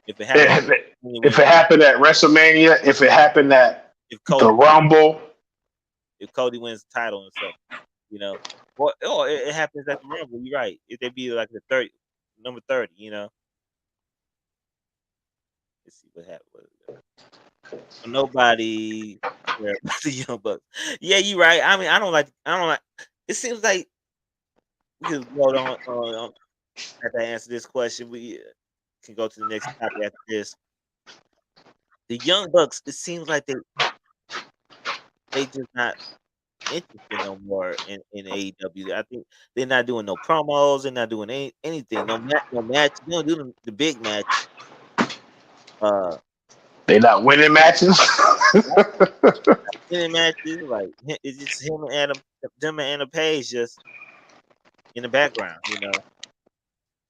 If it happened, if it happened at WrestleMania, if it happened at the Rumble, if Cody wins the title and stuff, you know, or it happens at the Rumble. You're right. If they be like the number 30, you know. Let's see what happened. Nobody cared about the Young Bucks. Yeah, you're right. I mean, I don't like. It seems like we can go on after I answer this question. We can go to the next topic after this. The Young Bucks. It seems like they just not interested no more in AEW. I think they're not doing no promos. They're not doing anything. No match. They don't do the big match. They're not winning matches. Winning matches, like it's just him and Adam Page just in the background, you know.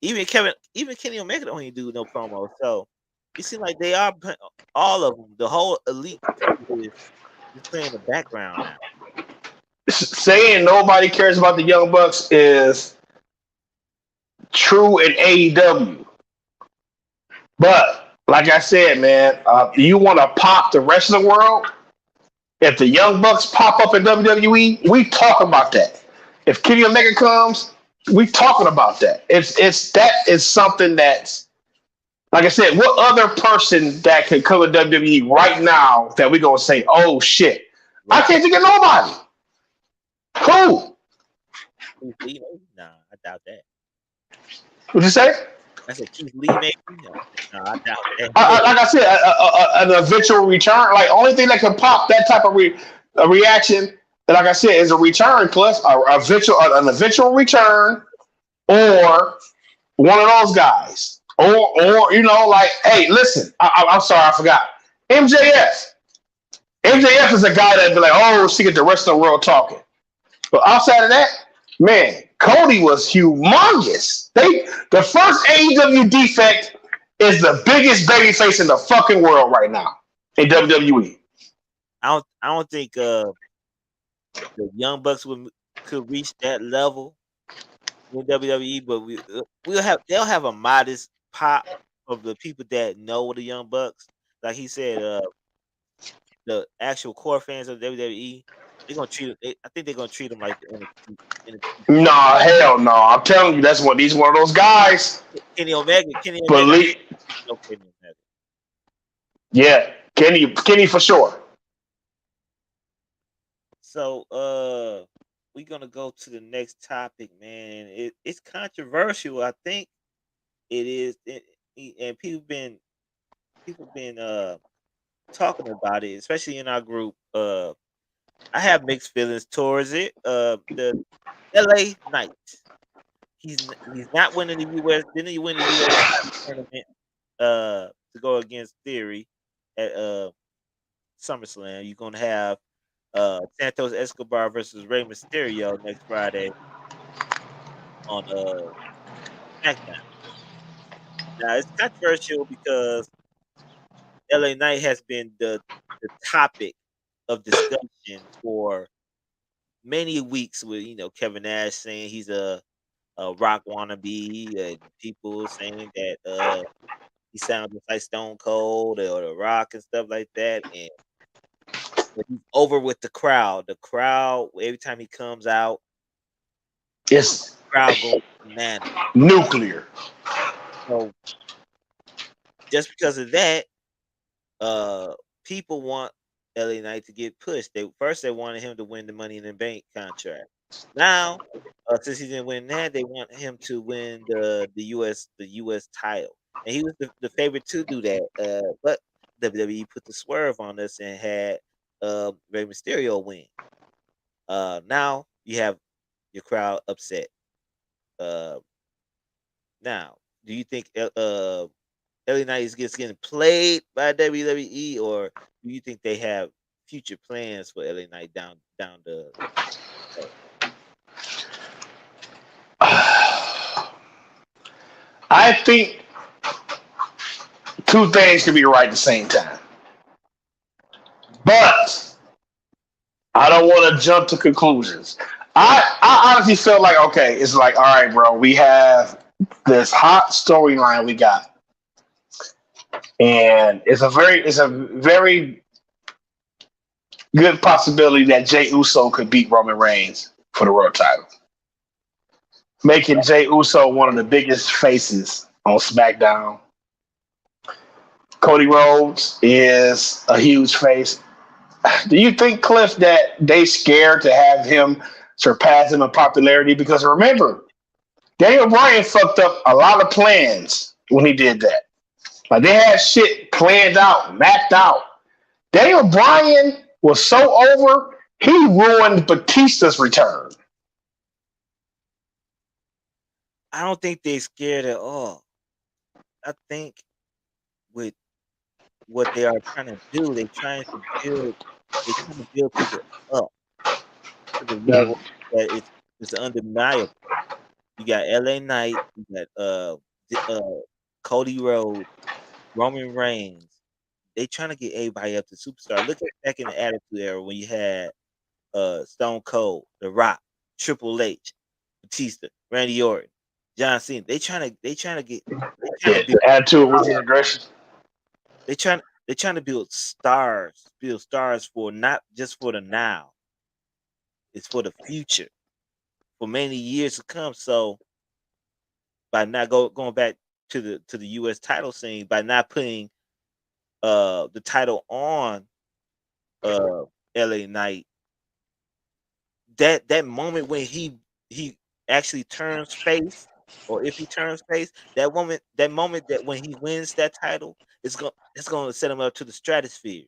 Even Kenny Omega don't even do no promo. So it seems like they are all of them. The whole elite is playing the background now. Saying nobody cares about the Young Bucks is true in AEW. But like I said, man, you want to pop the rest of the world? If the Young Bucks pop up in WWE, we talk about that. If Kenny Omega comes, we talking about that. That is something that's, like I said, what other person that could come to WWE right now that we gonna say, oh shit, right. I can't think of nobody. Who? Nah, I doubt that. What'd you say? I said Keith Lee, maybe. No, I doubt that. Like I said, an eventual return. Like only thing that can pop that type of reaction, like I said, is a return plus an eventual return, or one of those guys, or you know, like, hey, listen, I'm sorry, I forgot. MJF is a guy that'd be like, oh, she get the rest of the world talking. But outside of that, man, Cody was humongous. The first AEW defect is the biggest babyface in the fucking world right now in WWE. I don't think the Young Bucks could reach that level in WWE, but they'll have a modest pop of the people that know the Young Bucks. Like he said, the actual core fans of WWE. They're gonna treat it. I think they're gonna treat them like the NXT. Nah, hell no. I'm telling you, that's he's one of those guys. Kenny Omega. Believe. No, Kenny Omega. Yeah, Kenny for sure. So, we're gonna go to the next topic, man. It's controversial. I think it is, and people been talking about it, especially in our group. I have mixed feelings towards it. The LA Knight. He's not winning the US. Didn't he win the US tournament to go against Theory at SummerSlam? You're gonna have Santos Escobar versus Rey Mysterio next Friday on SmackDown. Now it's controversial because LA Knight has been the topic of discussion for many weeks with Kevin Nash saying he's a Rock wannabe, and people saying that he sounds just like Stone Cold or The Rock and stuff like that, and but he's over with the crowd. The crowd every time he comes out, it's the crowd goes bananas. Nuclear. So just because of that, people want LA Knight to get pushed. They wanted him to win the Money in the Bank contract. Now, since he didn't win that, they want him to win the U.S. title, and he was the favorite to do that. But WWE put the swerve on us and had Rey Mysterio win. Now you have your crowd upset. Uh, Now, do you think LA Knight is just getting played by WWE, or do you think they have future plans for LA Knight down the road? I think two things can be right at the same time. But I don't want to jump to conclusions. I honestly feel like, okay, it's like, all right, bro, we have this hot storyline we got. And it's a very good possibility that Jey Uso could beat Roman Reigns for the world title, making Jey Uso one of the biggest faces on SmackDown. Cody Rhodes is a huge face. Do you think, Cliff, that they scared to have him surpass him in popularity? Because remember, Daniel Bryan fucked up a lot of plans when he did that. Like, they had shit planned out, mapped out. Daniel Bryan was so over, he ruined Batista's return. I don't think they're scared at all. I think with what they are trying to do, they're trying to build people up to the level that it's undeniable. You got LA Knight, you got Cody Rhodes, Roman Reigns. They trying to get everybody up to superstar. Look at back in the Attitude Era when you had Stone Cold, The Rock, Triple H, Batista, Randy Orton, John Cena. They trying to get The Attitude was the aggression. They trying to build stars for not just for the now. It's for the future, for many years to come. So by not going back to the U.S. title scene, by not putting the title on LA Knight, that moment when he actually turns face, or if he turns face, that moment that when he wins that title, it's gonna set him up to the stratosphere.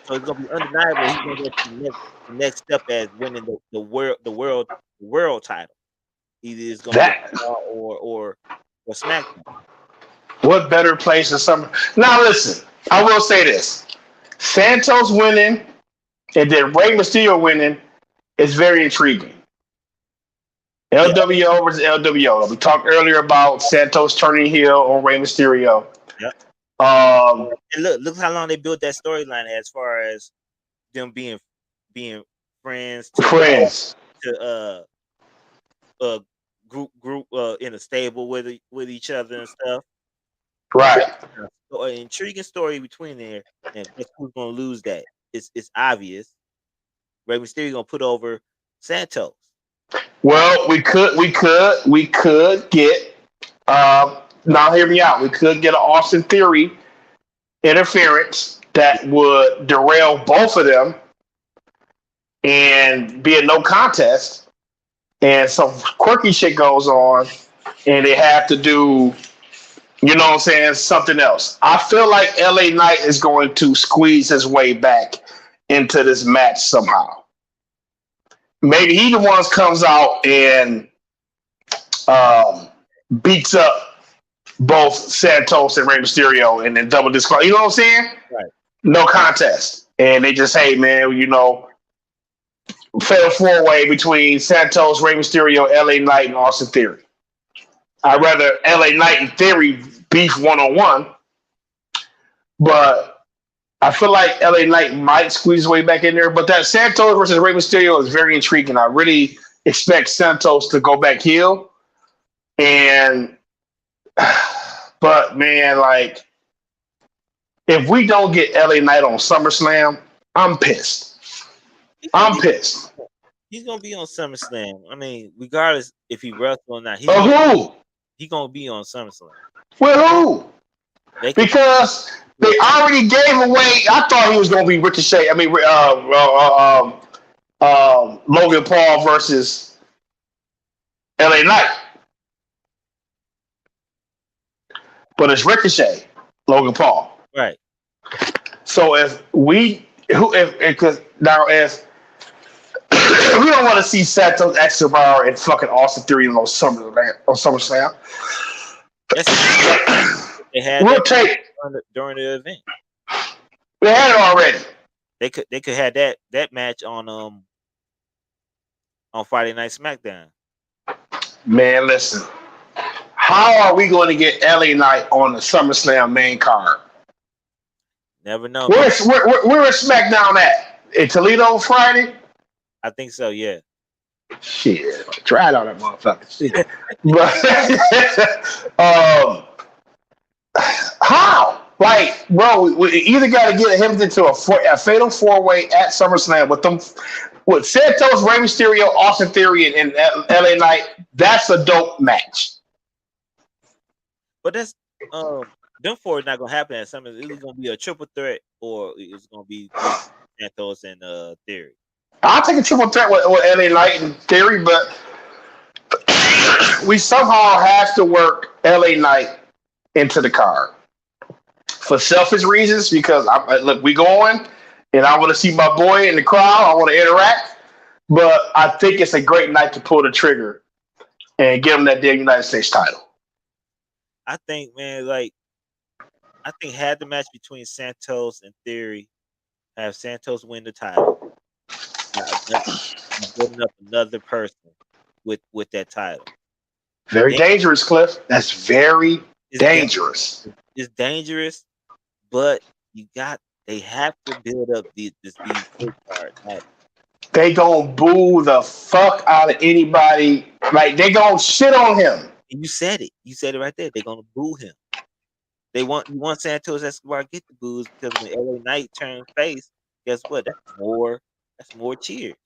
So it's gonna be undeniable. He's gonna go to the next step as winning the world title. Either it's gonna be Raw or SmackDown. What better place than summer? Now listen, I will say this: Santos winning and then Rey Mysterio winning is very intriguing. LWO versus LWO. We talked earlier about Santos turning heel on Rey Mysterio. Yep. And look how long they built that storyline as far as them being friends to group in a stable with each other and stuff. Right. So an intriguing story between there, and who's gonna lose that? It's obvious. Rey Mysterio gonna put over Santos. Well, we could get now hear me out. We could get an Austin Theory interference that would derail both of them and be a no contest, and some quirky shit goes on, and they have to do, you know what I'm saying, something else. I feel like LA Knight is going to squeeze his way back into this match somehow. Maybe he the ones comes out and beats up both Santos and Rey Mysterio and then double disqualify. You know what I'm saying? Right. No contest. And they just, hey, man, you know, fatal four-way between Santos, Rey Mysterio, LA Knight, and Austin Theory. I'd rather LA Knight and Theory beef one-on-one, but I feel like LA Knight might squeeze his way back in there. But that Santos versus Rey Mysterio is very intriguing. I really expect Santos to go back heel. But man, like, if we don't get LA Knight on SummerSlam, I'm pissed. He's gonna be on SummerSlam. I mean, regardless if he wrestles or not, he's gonna be on SummerSlam. With who? Because they already gave away. I thought he was gonna be Ricochet. I mean, Logan Paul versus LA Knight. But it's Ricochet, Logan Paul. Right. So if we because now if we don't want to see Santos Escobar and fucking Austin Theory on SummerSlam. They had we'll take during the event. We had it already. They could have that match on Friday Night SmackDown. Man, listen. How are we going to get LA Knight on the SummerSlam main card? Never know. Where is SmackDown at? In Toledo Friday? I think so, yeah. Shit. Try it on that motherfucker. But how? Like, bro, we either got to get him into a fatal four-way at SummerSlam with Santos, Rey Mysterio, Austin Theory, and LA Knight. That's a dope match. But that's them four is not gonna happen at SummerSlam. It's either gonna be a triple threat or it's gonna be Santos and Theory. I'll take a triple threat with LA Knight and Theory, but we somehow have to work LA Knight into the card for selfish reasons. Because look, we going, and I want to see my boy in the crowd. I want to interact, but I think it's a great night to pull the trigger and give him that damn United States title. I think, man, had the match between Santos and Theory, have Santos win the title, building up another person with that title. Very dangerous, Cliff. That's very dangerous. It's dangerous, but they have to build up this big card. They gonna boo the fuck out of anybody. Like, they gonna shit on him. And you said it. You said it right there. They're gonna boo him. You want Santos Escobar to get the boos because when LA Knight turns face, guess what? That's more cheers.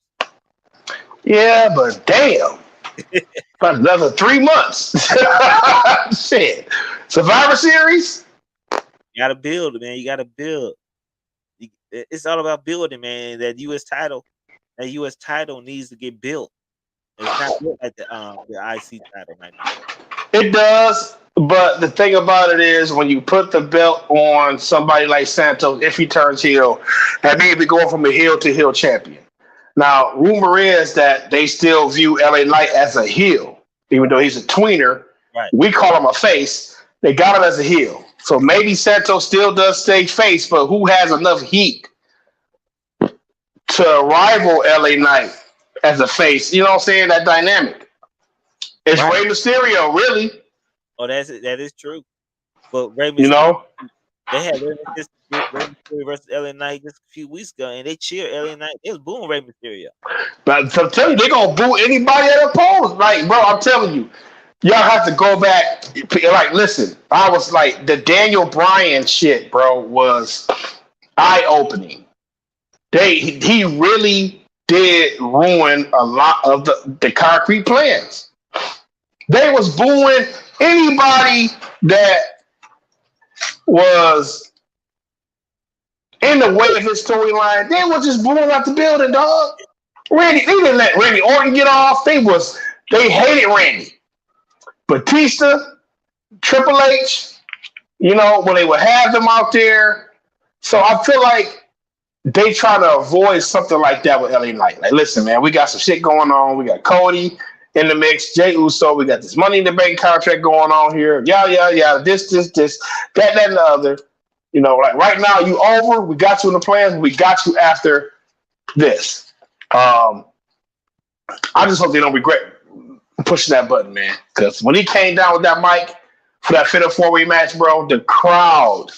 Yeah, but damn. About another 3 months. Shit. Survivor Series? You gotta build, man. You gotta build. It's all about building, man. That U.S. title needs to get built. It's not built like the IC title right now. It does, but the thing about it is when you put the belt on somebody like Santos, if he turns heel, that means we're going from a heel to heel champion. Now, rumor is that they still view LA Knight as a heel, even though he's a tweener. Right. We call him a face. They got him as a heel. So maybe Santos still does stay face, but who has enough heat to rival LA Knight as a face? You know what I'm saying? That dynamic. It's right. Rey Mysterio, really. Oh, that is true. But Rey Mysterio, they had Rey Mysterio versus LA Knight just a few weeks ago, and they cheered LA Knight. It was booing Rey Mysterio. But I'm telling you, they're gonna boo anybody that opposes. Like, bro, I'm telling you, y'all have to go back. Like, listen, I was like, the Daniel Bryan shit, bro, was eye-opening. He really did ruin a lot of the concrete plans. They was booing anybody that was in the way of his storyline. They was just booing out the building, dog. They didn't let Randy Orton get off. They hated Randy. Batista, Triple H, when they would have them out there. So I feel like they try to avoid something like that with LA Knight. Like, listen, man, we got some shit going on. We got Cody in the mix, Jey Uso. We got this Money in the Bank contract going on here. Yeah. This, that, and the other. Like right now, you over. We got you in the plans. We got you after this. I just hope they don't regret pushing that button, man. Because when he came down with that mic for that Fatal 4-Way match, bro, the crowd.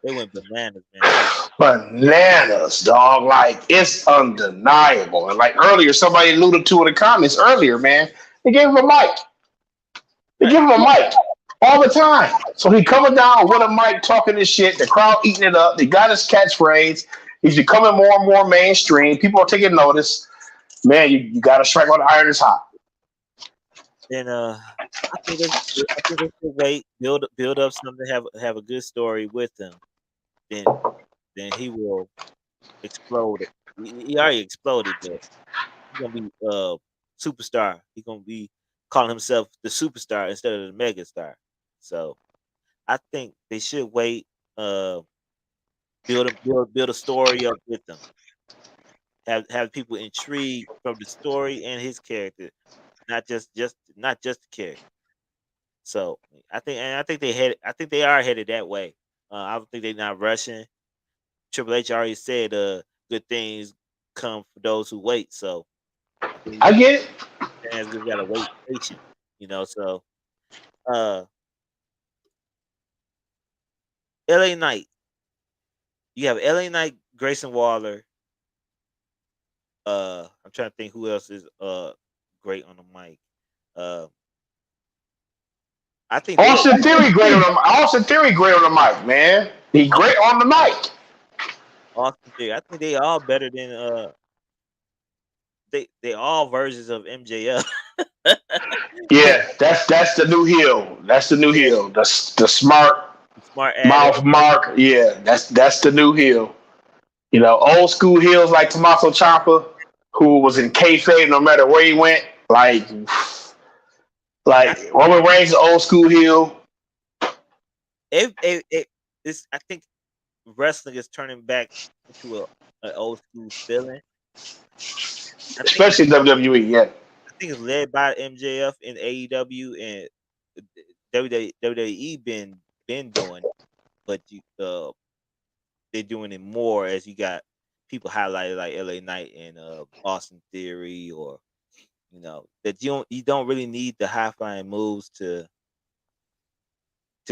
They went bananas, man. Bananas, dog. Like, it's undeniable. And like earlier, somebody alluded to in the comments earlier, man. They gave him a mic. They give him a mic all the time. So he coming down with a mic talking this shit. The crowd eating it up. They got his catchphrase. He's becoming more and more mainstream. People are taking notice. Man, you got to strike while the iron is hot. And I think they should wait, build up something, have a good story with them. Then he will explode. He already exploded, but gonna be superstar. He's gonna be calling himself the superstar instead of the mega star. So I think they should wait, build a story up with them. Have people intrigued from the story and his character, not just the character. So I think they are headed that way. I don't think they're not rushing. Triple H already said, good things come for those who wait. So I think I get it. fans just gotta wait patient, So, uh, LA Knight, you have LA Knight, Grayson Waller. I'm trying to think who else is great on the mic. Uh, I think they Austin Theory great on the mic, man. He great on the mic. Austin Theory. I think they all better than they all versions of MJF. Yeah, that's the new heel. That's the new heel. The smart Smart mouth Mark. Yeah, that's the new heel. Old school heels like Tommaso Ciampa, who was in kayfabe no matter where he went. Like Roman Reigns, old school heel. It's I think wrestling is turning back into an old school feeling. Especially WWE, yeah. I think it's led by MJF and AEW, and WWE been doing it, but they're doing it more as you got people highlighted like LA Knight and Austin Theory, or that you don't really need the high flying moves to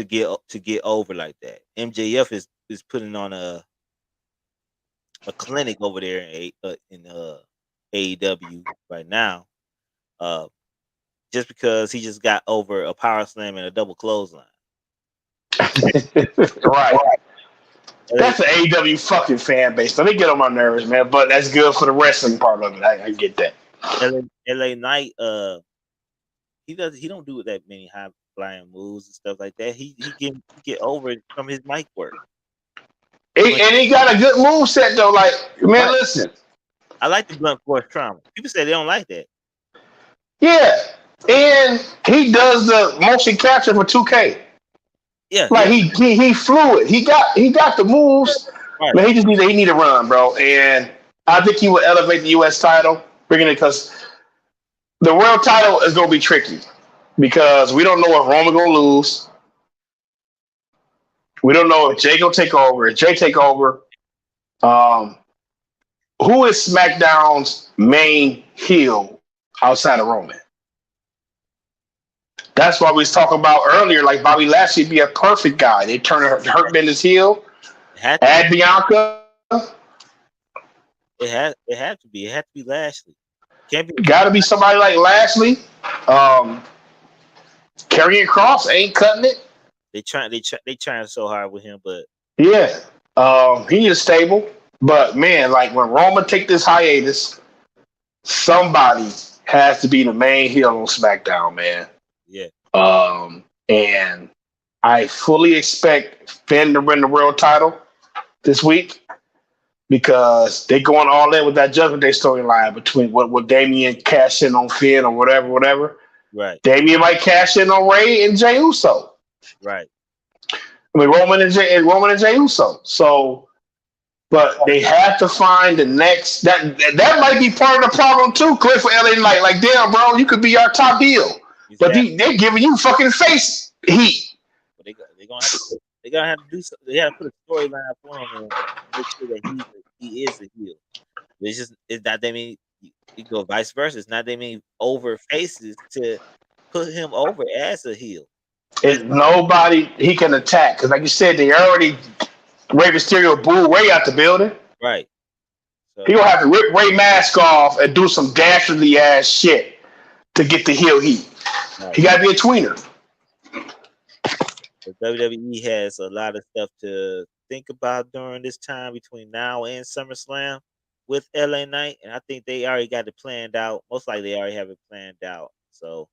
get over like that. MJF is putting on a clinic over there in AEW right now, just because he just got over a power slam and a double clothesline. Right. That's an AEW fucking fan base. Let me get on my nerves, man. But that's good for the wrestling part of it. I get that. LA Knight, he don't do that many high flying moves and stuff like that. He get over it from his mic work. And he got a good move set though. Like, man, listen. I like the blunt force trauma. People say they don't like that. Yeah, and he does the motion capture for 2K. Yeah, like he fluid. He got the moves, right. But he need to run, bro. And I think he will elevate the U.S. title, bringing it, because the world title is gonna be tricky because we don't know if Roman gonna lose. We don't know if Jey gonna take over. If Jey take over, who is SmackDown's main heel outside of Roman? That's why we was talking about earlier, like Bobby Lashley be a perfect guy. They turn Hurt Business heel, add Bianca. It had to be. It had to be Lashley. Got to be somebody like Lashley. Karrion Kross ain't cutting it. They trying so hard with him, but yeah, he is stable. But man, like when Roman take this hiatus, somebody has to be the main heel on SmackDown, man. Yeah. And I fully expect Finn to win the world title this week because they're going all in with that Judgment Day storyline between what Damian cash in on Finn or whatever. Right. Damian might cash in on Ray and Jey Uso. Right. I mean Roman and Jey Uso. So, but they have to find the next. That might be part of the problem too, Cliff, for LA. Like damn, bro, you could be our top heel. Exactly. But they're giving you fucking face heat. But they're gonna have to do something. They gotta put a storyline for him and make sure that he is a heel. It's not that many. You go vice versa. It's not that many over faces to put him over as a heel. It's nobody he can attack because, like you said, they already Rey Mysterio booed Ray out the building. Right. So, he gonna have to rip Ray mask off and do some dastardly ass shit to get the heel heat. Right. He got to be a tweener. The WWE has a lot of stuff to think about during this time between now and SummerSlam with LA Knight, and I think they already got it planned out. Most likely, they already have it planned out. So,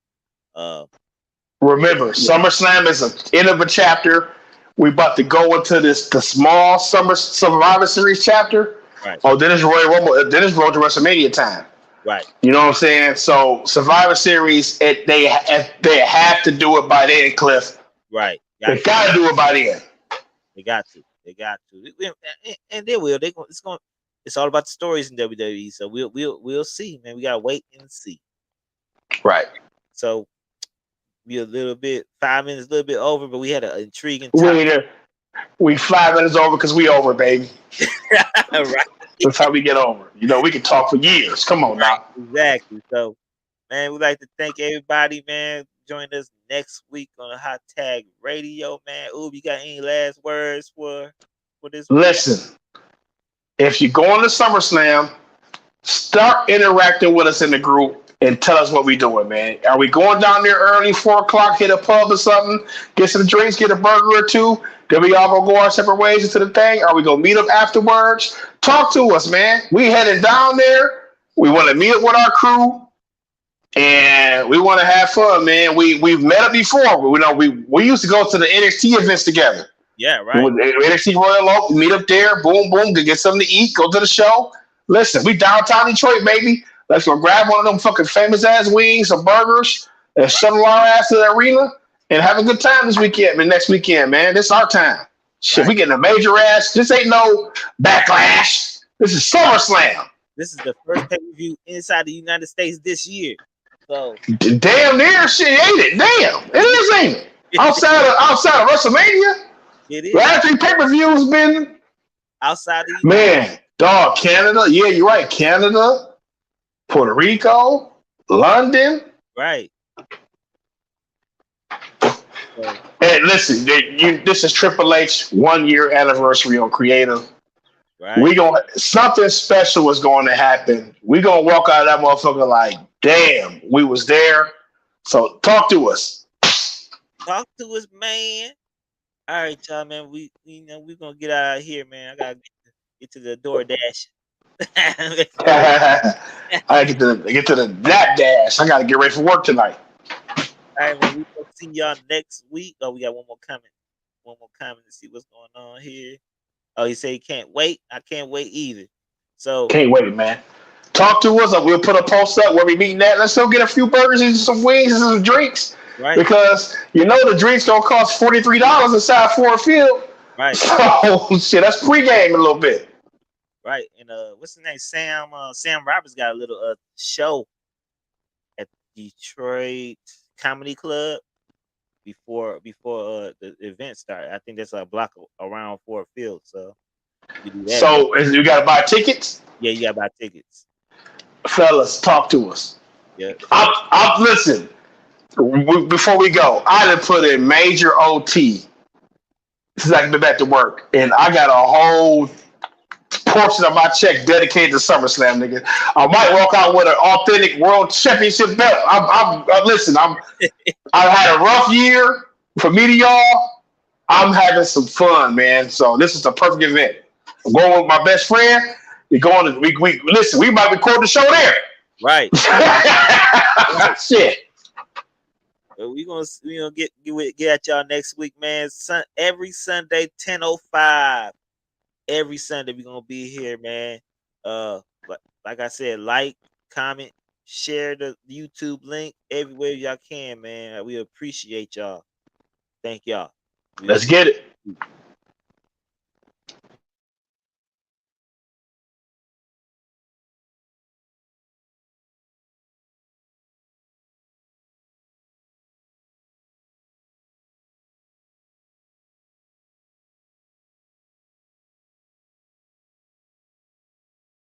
remember, SummerSlam is the end of a chapter. We about to go into the small Survivor Series chapter. Right. Oh, then it's Royal Rumble. Then it's Road to WrestleMania time. Right. You know what I'm saying? So Survivor Series, they have to do it by then, Cliff. Right. They got to do it by then. They got to. And they will. It's all about the stories in WWE. So we'll see, man. We gotta wait and see. Right. So we a little bit 5 minutes, a little bit over, but we had an intriguing topic. We 5 minutes over because we over, baby. Right. That's how we get over. You know, we can talk for years. Come on now. Exactly. So, man, we'd like to thank everybody, man. Join us next week on Hot Tag Radio, man. Ooh, you got any last words for this week? Listen, if you're going to SummerSlam, start interacting with us in the group and tell us what we doing, man. Are we going down there early, 4 o'clock, hit a pub or something, get some drinks, get a burger or two? Then we all gonna go our separate ways into the thing? Are we gonna meet up afterwards? Talk to us, man. We headed down there. We want to meet up with our crew, and we want to have fun, man. We've met up before. We used to go to the NXT events together. Yeah, right. NXT Royal Oak, meet up there, boom, boom, to get something to eat, go to the show. Listen, we downtown Detroit, baby. Let's go grab one of them fucking famous ass wings or burgers and shuttle our ass to the arena and have a good time this weekend, man. Next weekend, man. This is our time. Shit, right. We getting a major ass. This ain't no Backlash. This is SummerSlam. This is the first pay-per-view inside the United States this year. So damn near shit, ain't it? Damn, it is, ain't it? Outside of WrestleMania, it is. Last 3 pay-per-views been outside of man, dog. Canada, yeah, you're right. Canada, Puerto Rico, London, right. And listen, this is Triple H 1 year anniversary on Creative. Right. Something special is going to happen. We gonna walk out of that motherfucker like, damn, we was there. So talk to us. Talk to us, man. All right, y'all, man. We gonna get out of here, man. I gotta get to the DoorDash. I get to the Nap Dash. I gotta get ready for work tonight. All right, well, we gonna see y'all next week. Oh, we got one more comment to see what's going on here. Oh, he said he can't wait. I can't wait either. So can't wait, man. Talk to us. We'll put a post up where we meeting at. Let's go get a few burgers and some wings and some drinks. Right. Because you know the drinks gonna cost $43 inside Ford Field. Right. So shit, that's pregame a little bit. Right. And what's his name? Sam Roberts got a little show at Detroit Comedy Club before the event started. I think that's a block around Ford Field. So you do that. So you gotta buy tickets? Yeah, you gotta buy tickets. Fellas, talk to us. Yeah. I'll listen. Before we go, I done put in major OT since I can be back to work, and I got a whole portion of my check dedicated to SummerSlam, nigga. I might walk out with an authentic World Championship belt. I've had a rough year for me to y'all. I'm having some fun, man. So this is the perfect event. I'm going with my best friend. We're going to we listen. We might record the show there. Right. Shit. We gonna get at y'all next week, man. Every Sunday, 10:05. Every Sunday we're gonna be here, man. Like I said, like, comment, share the YouTube link everywhere y'all can, man. We appreciate y'all. Thank y'all. Let's get it.